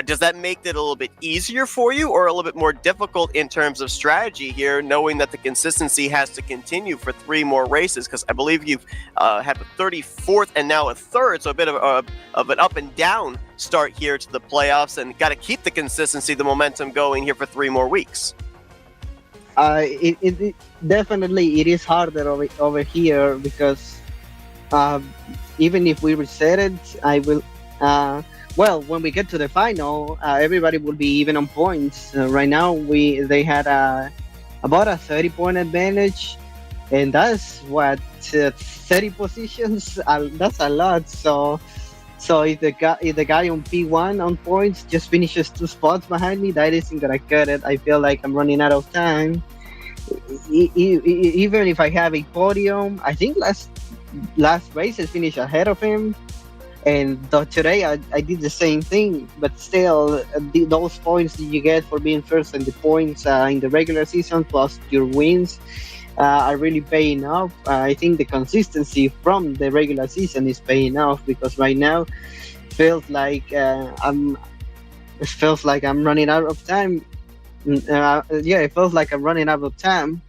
Does that make it a little bit easier for you or a little bit more difficult in terms of strategy here, knowing that the consistency has to continue for 3 more races? Because I believe you've had a 34th and now a 3rd, so a bit of an up and down start here to the playoffs, and got to keep the consistency, the momentum going here for 3 more weeks. It definitely it is harder over here because even if we reset it, I will. Well, when we get to the final, everybody will be even on points. Right now, they had about a 30-point advantage, and that's what 30 positions. That's a lot. So if the guy on P1 on points just finishes 2 spots behind me, that isn't gonna cut it. I feel like I'm running out of time. Even if I have a podium, I think last race I finished ahead of him. And today I did the same thing, but still, those points that you get for being first and the points in the regular season plus your wins are really paying off. I think the consistency from the regular season is paying off because right now it feels like I'm running out of time. It feels like I'm running out of time.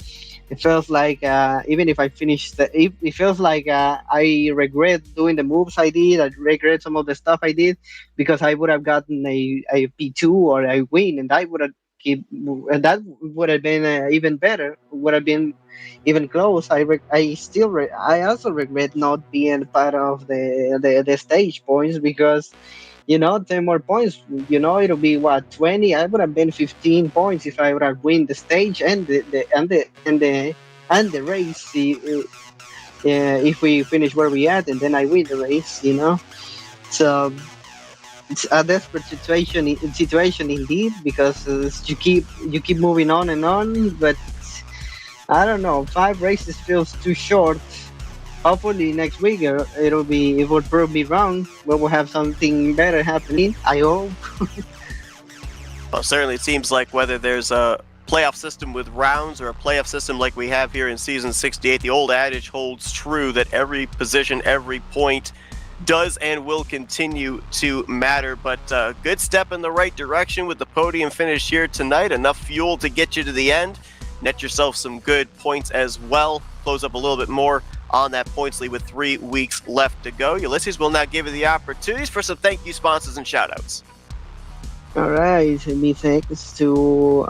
It feels like even if I finish it feels like I regret doing the moves I did. I regret some of the stuff I did because I would have gotten a P2 or a win, and that would have been even better. Would have been even close. I also regret not being part of the stage points because 10 more points. It'll be what, 20. I would have been 15 points if I would have win the stage and the race. If we finish where we at, and then I win the race. So it's a desperate situation indeed, because you keep moving on and on, but I don't know. 5 races feels too short. Hopefully next week it will prove me wrong. We will have something better happening. I hope. Well, certainly it seems like whether there's a playoff system with rounds or a playoff system like we have here in Season 68, the old adage holds true that every position, every point does and will continue to matter. But good step in the right direction with the podium finish here tonight. Enough fuel to get you to the end. Net yourself some good points as well. Close up a little bit more on that points lead with 3 weeks left to go. Ulysses will now give you the opportunities for some thank you sponsors and shout outs. All right, big thanks to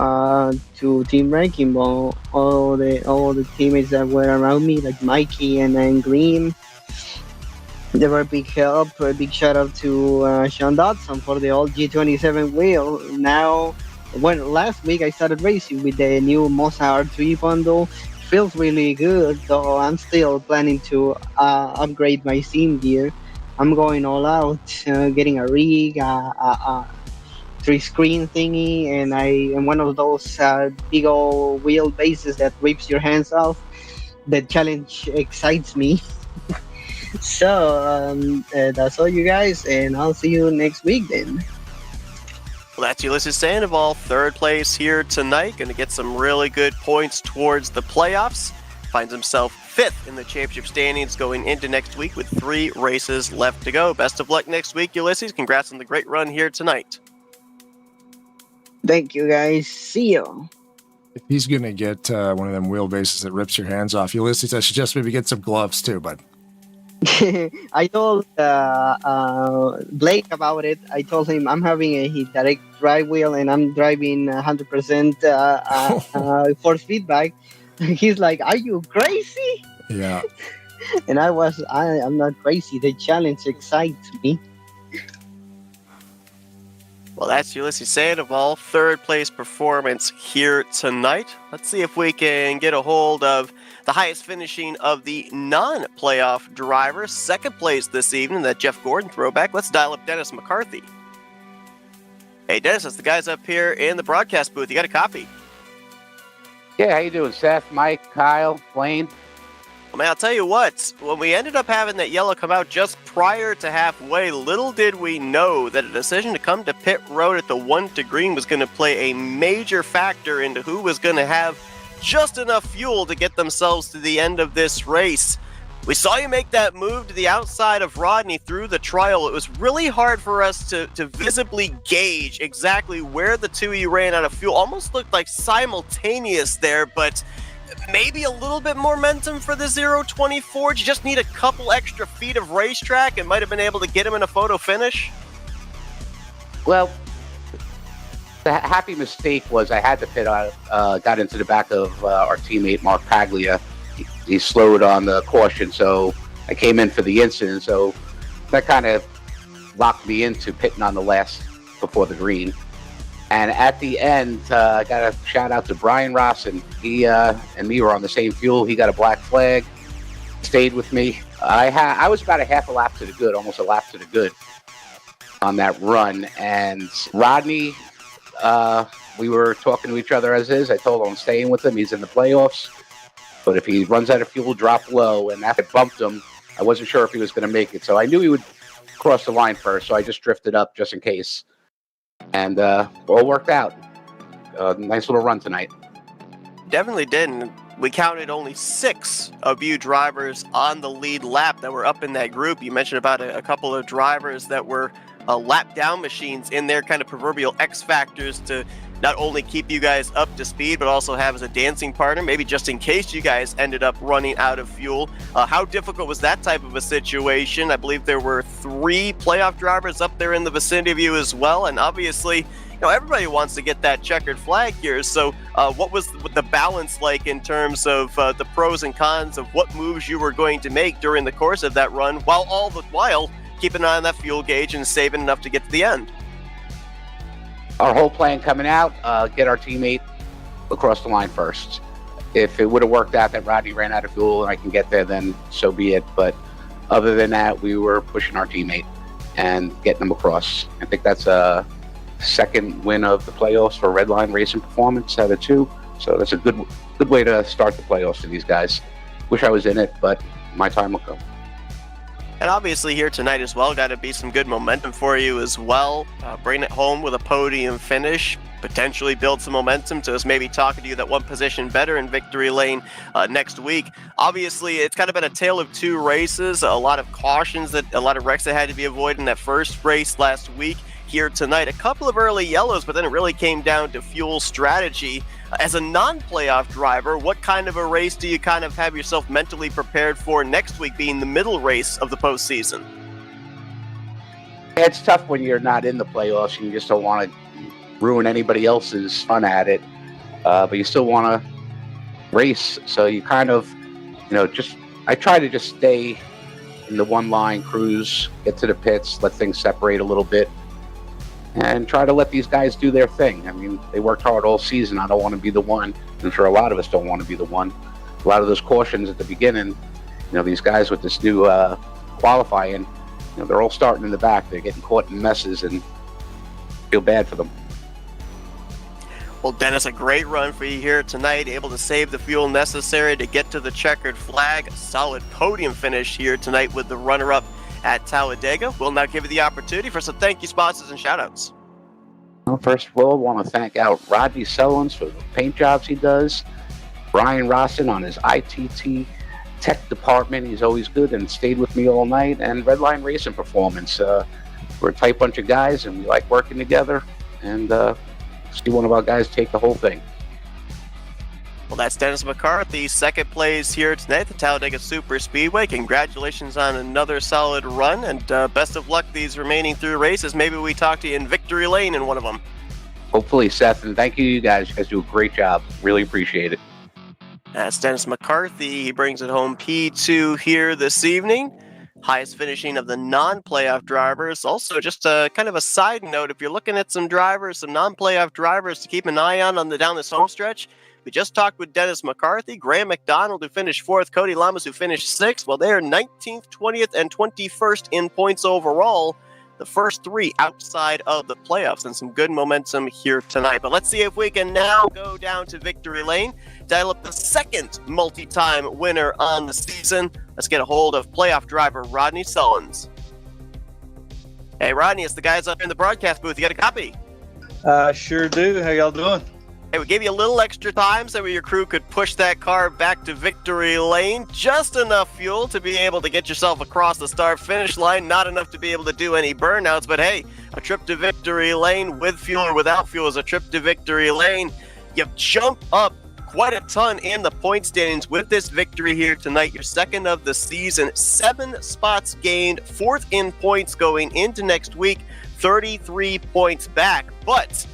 Team Ranking Ball, all the teammates that were around me, like Mikey and Green. They were a big help. A big shout out to Sean Dodson for the old G27 wheel. Last week I started racing with the new Mosa R3 bundle. Feels really good, though I'm still planning to upgrade my sim gear. I'm going all out, getting a rig, 3-screen thingy, and one of those big old wheel bases that rips your hands off. The challenge excites me. So that's all, you guys, and I'll see you next week then. Well, that's Ulysses Sandoval, 3rd place here tonight. Going to get some really good points towards the playoffs. Finds himself 5th in the championship standings going into next week with 3 races left to go. Best of luck next week, Ulysses. Congrats on the great run here tonight. Thank you, guys. See you. If he's going to get one of them wheelbases that rips your hands off, Ulysses, I suggest maybe get some gloves too, bud. I told Blake about it. I told him I'm having a direct drive wheel and I'm driving 100% force feedback. He's like, "Are you crazy?" Yeah. And I'm not crazy. The challenge excites me. Well, that's Ulysses Sandoval, 3rd place performance here tonight. Let's see if we can get a hold of the highest finishing of the non-playoff drivers. 2nd place this evening, that Jeff Gordon throwback. Let's dial up Dennis McCarthy. Hey, Dennis, that's the guys up here in the broadcast booth. You got a copy? Yeah, how you doing, Seth, Mike, Kyle, Blaine? Well, man, I'll tell you what, when we ended up having that yellow come out just prior to halfway, little did we know that a decision to come to pit road at the 1 to green was going to play a major factor into who was going to have just enough fuel to get themselves to the end of this race. We saw you make that move to the outside of Rodney through the trial. It was really hard for us to visibly gauge exactly where the two of you ran out of fuel. Almost looked like simultaneous there, but maybe a little bit more momentum for the 024. You just need a couple extra feet of racetrack and might have been able to get him in a photo finish. Well, the happy mistake was I had to pit out, got into the back of our teammate Mark Paglia. He slowed on the caution, so I came in for the incident. So that kind of locked me into pitting on the last before the green. And at the end, I got a shout out to Brian Rosson. He and me were on the same fuel. He got a black flag, stayed with me. I was about a half a lap to the good, almost a lap to the good on that run. And Rodney, we were talking to each other as is. I told him I'm staying with him. He's in the playoffs. But if he runs out of fuel, drop low. And after I bumped him, I wasn't sure if he was going to make it. So I knew he would cross the line first. So I just drifted up just in case. And all worked out. Nice little run tonight. Definitely did. And we counted only 6 of you drivers on the lead lap that were up in that group. You mentioned about a couple of drivers that were lap down machines in their kind of proverbial X factors to not only keep you guys up to speed, but also have as a dancing partner, maybe just in case you guys ended up running out of fuel. How difficult was that type of a situation? I believe there were 3 playoff drivers up there in the vicinity of you as well. And obviously, everybody wants to get that checkered flag here. So what was the balance like in terms of the pros and cons of what moves you were going to make during the course of that run, while all the while keeping an eye on that fuel gauge and saving enough to get to the end. Our whole plan coming out, get our teammate across the line first. If it would have worked out that Rodney ran out of fuel and I can get there, then so be it. But other than that, we were pushing our teammate and getting them across. I think that's a second win of the playoffs for Redline Racing Performance out of 2. So that's a good way to start the playoffs for these guys. Wish I was in it, but my time will come. And obviously here tonight as well, got to be some good momentum for you as well. Bring it home with a podium finish. Potentially build some momentum to us maybe talking to you that one position better in victory lane next week. Obviously, it's kind of been a tale of 2 races, a lot of cautions, that a lot of wrecks that had to be avoided in that first race last week. Here tonight, a couple of early yellows, but then it really came down to fuel strategy. As a non-playoff driver, what kind of a race do you kind of have yourself mentally prepared for next week, being the middle race of the postseason? It's tough when you're not in the playoffs and you just don't want to ruin anybody else's fun at it, but you still want to race. So you kind of, I try to just stay in the one line, cruise, get to the pits, let things separate a little bit, and try to let these guys do their thing. I mean, they worked hard all season. I don't want to be the one. I'm sure a lot of us don't want to be the one. A lot of those cautions at the beginning, these guys with this new qualifying, they're all starting in the back. They're getting caught in messes and feel bad for them. Well, Dennis, a great run for you here tonight, able to save the fuel necessary to get to the checkered flag. A solid podium finish here tonight with the runner-up at Talladega. We'll now give you the opportunity for some thank you sponsors and shout-outs. Well, first of all, I want to thank out Rodney Sellens for the paint jobs he does, Brian Rosson on his ITT tech department. He's always good and stayed with me all night, and Redline Racing Performance. We're a tight bunch of guys, and we like working together, and see one of our guys take the whole thing. Well, that's Dennis McCarthy, second place here tonight at the Talladega Super Speedway. Congratulations on another solid run, and best of luck these remaining 3 races. Maybe we talk to you in victory lane in one of them. Hopefully, Seth, and thank you guys. You guys do a great job. Really appreciate it. That's Dennis McCarthy. He brings it home P2 here this evening. Highest finishing of the non-playoff drivers. Also, just a kind of a side note, if you're looking at some drivers, some non-playoff drivers to keep an eye on down this home stretch, we just talked with Dennis McCarthy, Graham McDonald, who finished 4th, Cody Lamas, who finished 6th. Well, they are 19th, 20th, and 21st in points overall. The first 3 outside of the playoffs, and some good momentum here tonight. But let's see if we can now go down to victory lane, dial up the second multi-time winner on the season. Let's get a hold of playoff driver Rodney Sellens. Hey, Rodney, it's the guys up in the broadcast booth. You got a copy? Sure do. How y'all doing? Hey, we gave you a little extra time so your crew could push that car back to victory lane. Just enough fuel to be able to get yourself across the start-finish line. Not enough to be able to do any burnouts, but hey, a trip to victory lane with fuel or without fuel is a trip to victory lane. You jump up quite a ton in the point standings with this victory here tonight. Your second of the season, 7 spots gained, 4th in points going into next week, 33 points back. But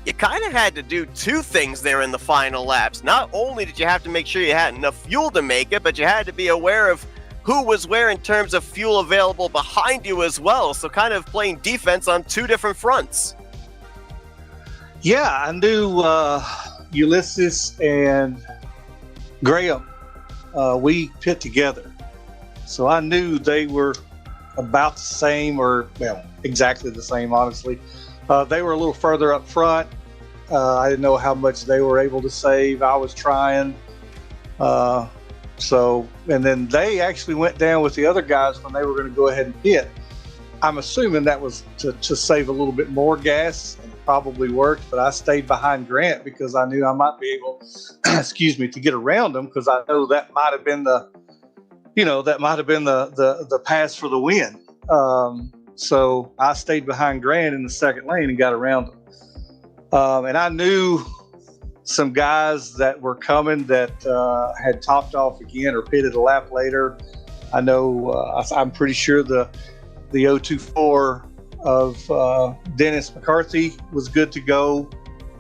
you kind of had to do 2 things there in the final laps. Not only did you have to make sure you had enough fuel to make it, but you had to be aware of who was where in terms of fuel available behind you as well. So kind of playing defense on 2 different fronts. Yeah, I knew Ulysses and Graham, we pit together. So I knew they were about the same, or well, exactly the same, honestly. They were a little further up front. I didn't know how much they were able to save. I was trying. And then they actually went down with the other guys when they were going to go ahead and pit. I'm assuming that was to save a little bit more gas, and it probably worked, but I stayed behind Grant because I knew I might be able, to get around him, because I know that might have been the pass for the win. So I stayed behind Grant in the second lane and got around him. And I knew some guys that were coming that had topped off again or pitted a lap later. I know, I'm pretty sure the 024 of Dennis McCarthy was good to go.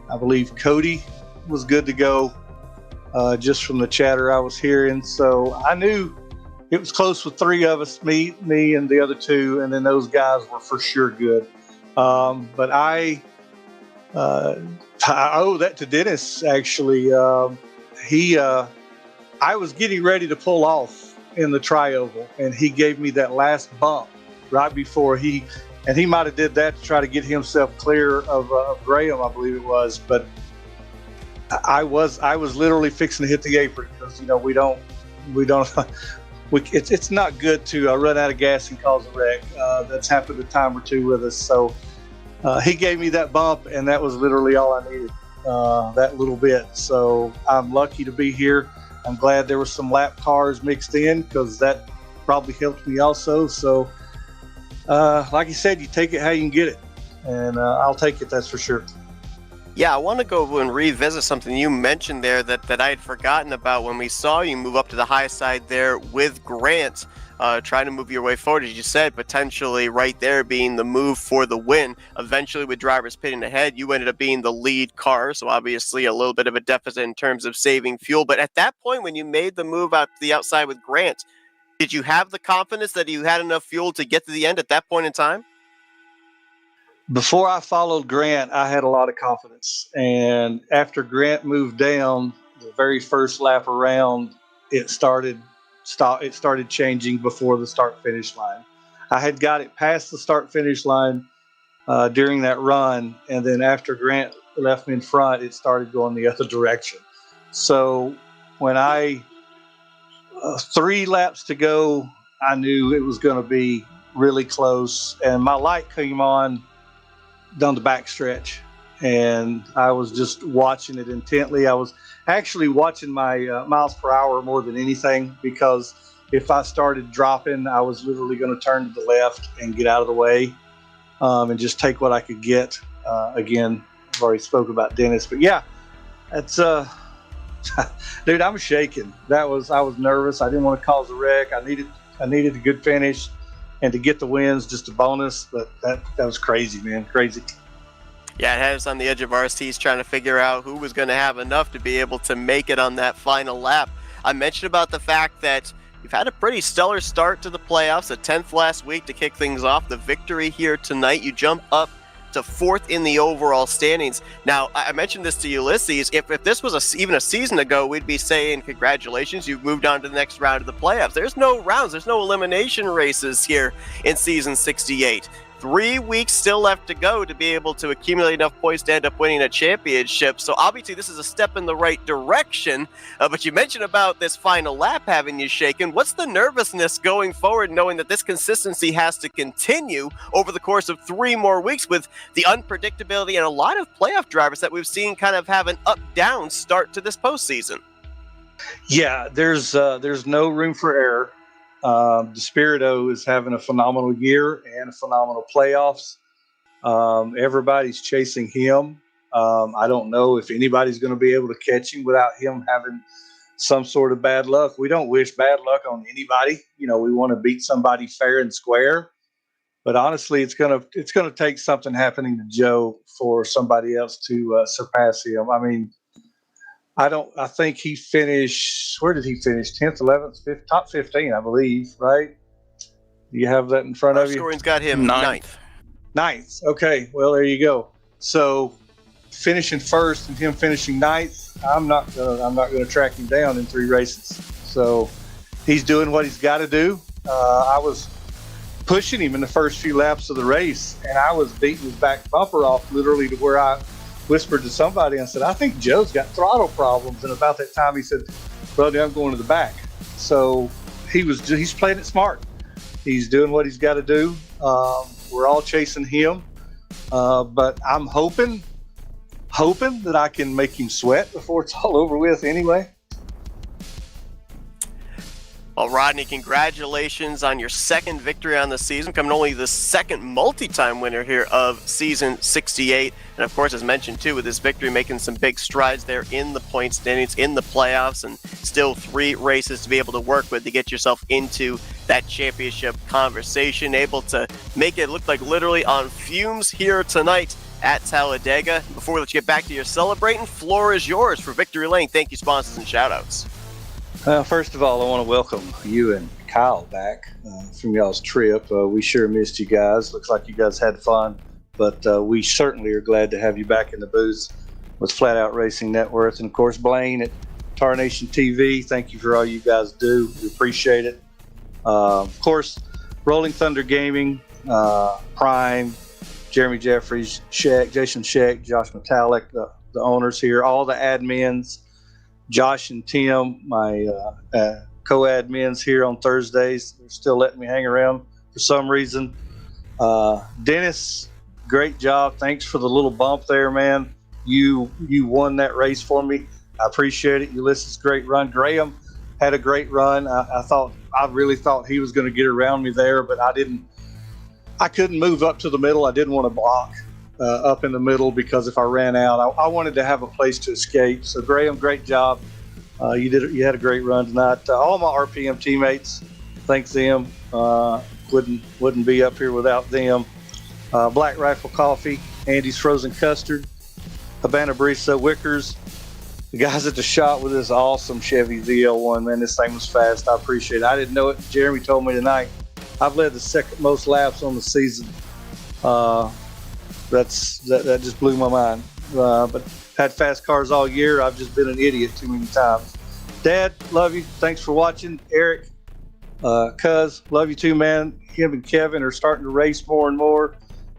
I believe Cody was good to go, just from the chatter I was hearing. So I knew it was close with three of us, me, and the other two, and then those guys were for sure good. But I owe that to Dennis. Actually, I was getting ready to pull off in the tri-oval, and he gave me that last bump right before he might have did that to try to get himself clear of Graham, I believe it was. But I was literally fixing to hit the apron because we don't. It's not good to run out of gas and cause a wreck. That's happened a time or two with us. So he gave me that bump, and that was literally all I needed. That little bit. So I'm lucky to be here. I'm glad there were some lap cars mixed in because that probably helped me also. So, like you said, you take it how you can get it, and I'll take it. That's for sure. Yeah, I want to go and revisit something you mentioned there that I had forgotten about when we saw you move up to the high side there with Grant, trying to move your way forward, as you said, potentially right there being the move for the win. Eventually, with drivers pitting ahead, you ended up being the lead car, so obviously a little bit of a deficit in terms of saving fuel. But at that point, when you made the move out to the outside with Grant, did you have the confidence that you had enough fuel to get to the end at that point in time? Before I followed Grant, I had a lot of confidence. And after Grant moved down, the very first lap around, it started changing before the start-finish line. I had got it past the start-finish line during that run, and then after Grant left me in front, it started going the other direction. So when 3 laps to go, I knew it was going to be really close, and my light came on down the backstretch, and I was just watching it intently. I was actually watching my miles per hour more than anything, because if I started dropping, I was literally going to turn to the left and get out of the way, and just take what I could get. Again, I've already spoke about Dennis, but yeah, that's dude, I'm shaking. I was nervous. I didn't want to cause a wreck. I needed a good finish. And to get the wins, just a bonus. But that was crazy, man. Crazy. Yeah, it had us on the edge of our seats trying to figure out who was going to have enough to be able to make it on that final lap. I mentioned about the fact that you've had a pretty stellar start to the playoffs, a 10th last week to kick things off. The victory here tonight, you jump up to 4th in the overall standings. Now, I mentioned this to Ulysses. If this was even a season ago, we'd be saying, congratulations, you've moved on to the next round of the playoffs. There's no rounds. There's no elimination races here in season 68. 3 weeks still left to go to be able to accumulate enough points to end up winning a championship. So obviously this is a step in the right direction. But you mentioned about this final lap having you shaken. What's the nervousness going forward, knowing that this consistency has to continue over the course of 3 more weeks with the unpredictability and a lot of playoff drivers that we've seen kind of have an up-down start to this postseason? Yeah, there's no room for error. Despirito is having a phenomenal year and phenomenal playoffs. Everybody's chasing him. I don't know if anybody's going to be able to catch him without him having some sort of bad luck. We don't wish bad luck on anybody. We want to beat somebody fair and square. But honestly, it's gonna take something happening to Joe for somebody else to surpass him. I mean, I think he finished, where did he finish? 10th, 11th, 5th, top 15, I believe, right? Do you have that in front of you? Scoring's got him ninth. Ninth. Okay, well, there you go. So finishing first and him finishing ninth, I'm not gonna track him down in 3 races. So he's doing what he's got to do. I was pushing him in the first few laps of the race, and I was beating his back bumper off literally to where I whispered to somebody and said, I think Joe's got throttle problems. And about that time he said, brother, I'm going to the back. So he's playing it smart. He's doing what he's got to do. We're all chasing him. But I'm hoping that I can make him sweat before it's all over with anyway. Well, Rodney, congratulations on your 2nd victory on the season, becoming only the 2nd multi-time winner here of season 68. And of course, as mentioned too, with this victory, making some big strides there in the point standings, in the playoffs, and still 3 races to be able to work with to get yourself into that championship conversation. Able to make it look like literally on fumes here tonight at Talladega. Before we let you get back to your celebrating, floor is yours for Victory Lane. Thank you, sponsors and shout-outs. First of all, I want to welcome you and Kyle back from y'all's trip. We sure missed you guys. Looks like you guys had fun, but we certainly are glad to have you back in the booth with Flatout Racing Network. And of course, Blaine at Tarnation TV. Thank you for all you guys do. We appreciate it. Of course, Rolling Thunder Gaming, Prime, Jeremy Jeffries, Jason Sheck, Josh Metallic, the owners here, all the admins, Josh and Tim, my co-admins here on Thursdays. They're still letting me hang around for some reason. Dennis, great job. Thanks for the little bump there, man. You won that race for me. I appreciate it. Ulysses, great run. Graham had a great run. I really thought he was going to get around me there, but I couldn't move up to the middle. I didn't want to block up in the middle because if I ran out, I wanted to have a place to escape. So Graham, great job. You had a great run tonight. All my RPM teammates, thanks them. Wouldn't be up here without them. Black Rifle Coffee, Andy's Frozen Custard, Habana Barista, Wickers, the guys at the shop with this awesome Chevy ZL1. Man, this thing was fast. I appreciate it. I didn't know it. Jeremy told me tonight. I've led the second most laps on the season. That just blew my mind. But had fast cars all year. I've just been an idiot too many times. Dad, love you. Thanks for watching. Eric, Cuz, love you too, man. Him and Kevin are starting to race more and more.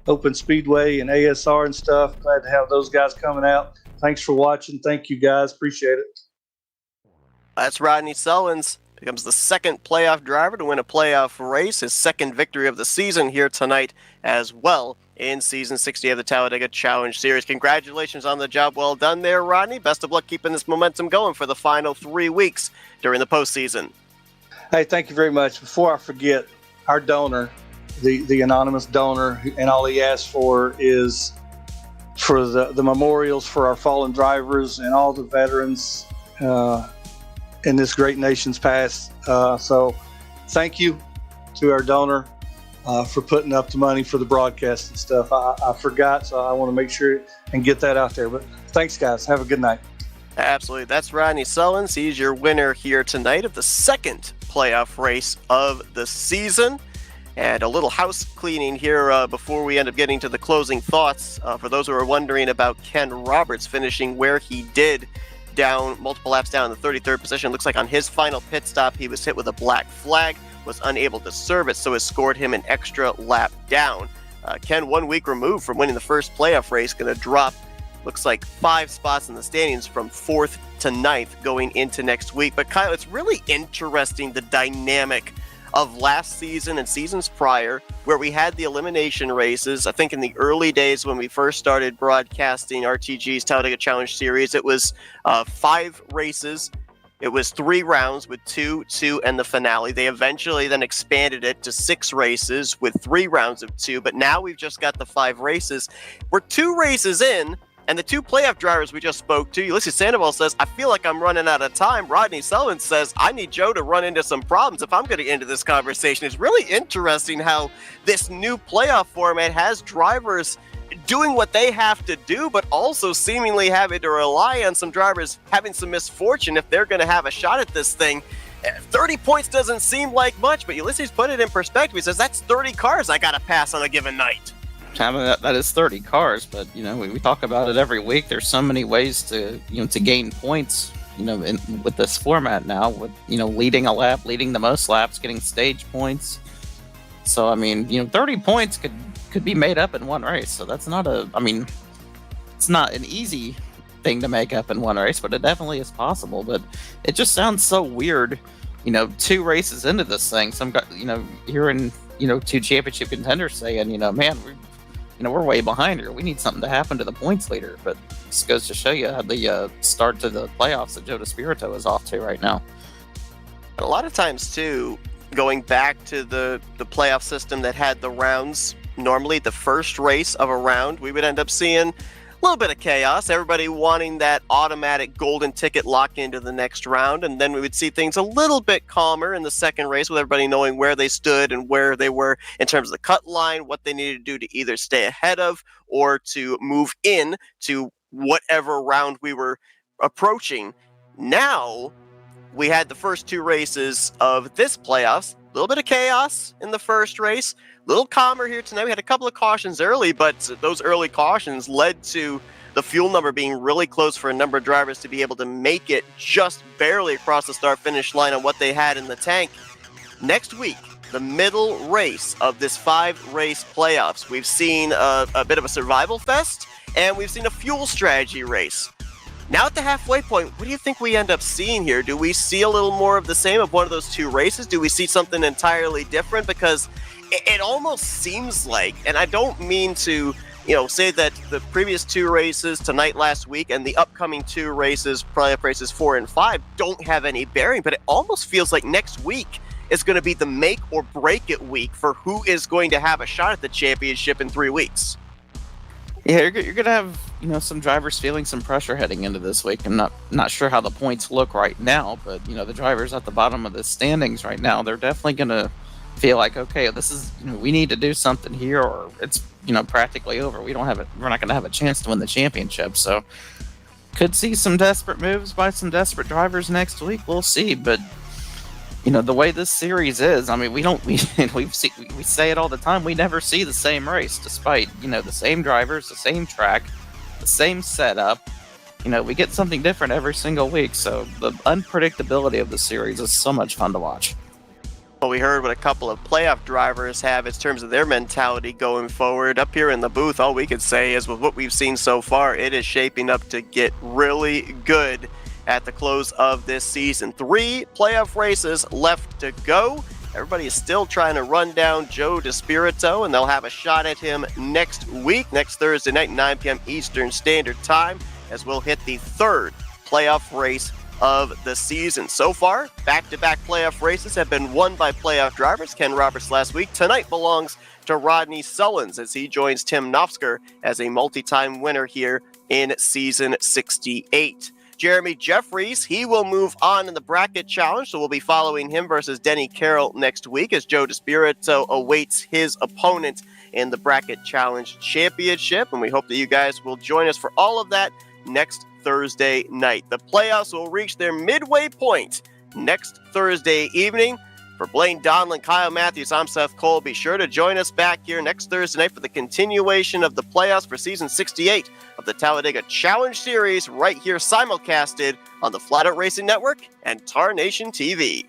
Open Speedway and ASR and stuff. Glad to have those guys coming out. Thanks for watching. Thank you, guys. Appreciate it. That's Rodney Sellens. Becomes the second playoff driver to win a playoff race. His second victory of the season here tonight as well in Season 60 of the Talladega Challenge Series. Congratulations on the job well done there, Rodney. Best of luck keeping this momentum going for the final 3 weeks during the postseason. Hey, thank you very much. Before I forget, our donor, the anonymous donor, and all he asked for is for the memorials for our fallen drivers and all the veterans in this great nation's past. So thank you to our donor for putting up the money for the broadcast and stuff. I forgot, so I want to make sure and get that out there. But thanks, guys. Have a good night. Absolutely. That's Rodney Sellens. He's your winner here tonight of the second playoff race of the season. And a little house cleaning here before we end up getting to the closing thoughts. For those who are wondering about Ken Roberts finishing where he did, down multiple laps down in the 33rd position. Looks like on his final pit stop, he was hit with a black flag, was unable to serve it, so it scored him an extra lap down. Ken, 1 week removed from winning the first playoff race, going to drop, looks like 5 spots in the standings from 4th to 9th going into next week. But Kyle, it's really interesting the dynamic of last season and seasons prior, where we had the elimination races. I think in the early days when we first started broadcasting RTG's Talladega Challenge Series, it was 5 races. It was 3 rounds with 2, and the finale. They eventually then expanded it to 6 races with 3 rounds of 2, but now we've just got the 5 races. We're 2 races in, and the 2 playoff drivers we just spoke to, Ulysses Sandoval says, I feel like I'm running out of time. Rodney Sellens says, I need Joe to run into some problems if I'm going to get into this conversation. It's really interesting how this new playoff format has drivers doing what they have to do, but also seemingly having to rely on some drivers having some misfortune if they're going to have a shot at this thing. 30 points doesn't seem like much, but Ulysses put it in perspective. He says, that's 30 cars I got to pass on a given night. I mean, that is 30 cars, but we talk about it every week. There's so many ways to to gain points. With this format now, with leading a lap, leading the most laps, getting stage points. So I mean, 30 points could be made up in one race. So that's not it's not an easy thing to make up in one race, but it definitely is possible. But it just sounds so weird. 2 races into this thing, some guy, hearing 2 championship contenders saying, man, we're way behind here. We need something to happen to the points leader. But this goes to show you how the start to the playoffs that Joe DeSpirito is off to right now. A lot of times, too, going back to the playoff system that had the rounds, normally the first race of a round, we would end up seeing a little bit of chaos, everybody wanting that automatic golden ticket lock into the next round, and then we would see things a little bit calmer in the second race with everybody knowing where they stood and where they were in terms of the cut line, what they needed to do to either stay ahead of or to move in to whatever round we were approaching. Now, we had the first 2 races of this playoffs, little bit of chaos in the first race. A little calmer here tonight. We had a couple of cautions early, but those early cautions led to the fuel number being really close for a number of drivers to be able to make it just barely across the start-finish line on what they had in the tank. Next week, the middle race of this 5-race playoffs. We've seen a bit of a survival fest, and we've seen a fuel strategy race. Now at the halfway point, what do you think we end up seeing here? Do we see a little more of the same of one of those two races? Do we see something entirely different? Because it almost seems like, and I don't mean to say that the previous 2 races, tonight, last week, and the upcoming 2 races, playoff races 4 and 5, don't have any bearing, but it almost feels like next week is going to be the make or break it week for who is going to have a shot at the championship in 3 weeks. Yeah, you're going to have some drivers feeling some pressure heading into this week. I'm not sure how the points look right now, but the drivers at the bottom of the standings right now, they're definitely going to feel like, okay, this is we need to do something here, or it's practically over. We're not going to have a chance to win the championship. So could see some desperate moves by some desperate drivers next week. We'll see, but the way this series is, I mean, we say it all the time. We never see the same race, despite the same drivers, the same track, the same setup. We get something different every single week. So the unpredictability of the series is so much fun to watch. Well, we heard what a couple of playoff drivers have in terms of their mentality going forward. Up here in the booth, all we could say is with what we've seen so far, it is shaping up to get really good at the close of this season. 3 playoff races left to go. Everybody is still trying to run down Joe DeSpirito, and they'll have a shot at him next week, next Thursday night, 9 p.m. Eastern Standard Time, as we'll hit the 3rd playoff race of the season. So far, back-to-back playoff races have been won by playoff drivers. Ken Roberts last week. Tonight belongs to Rodney Sullins as he joins Tim Nofsker as a multi-time winner here in season 68. Jeremy Jeffries, he will move on in the bracket challenge, so we'll be following him versus Denny Carroll next week as Joe DeSpirito awaits his opponent in the bracket challenge championship, and we hope that you guys will join us for all of that next Thursday night. The playoffs will reach their midway point next Thursday evening. For Blaine Donlin, Kyle Matthews, I'm Seth Cole. Be sure to join us back here next Thursday night for the continuation of the playoffs for season 68 of the Talladega Challenge Series right here simulcasted on the Flatout Racing Network and Tar Nation TV.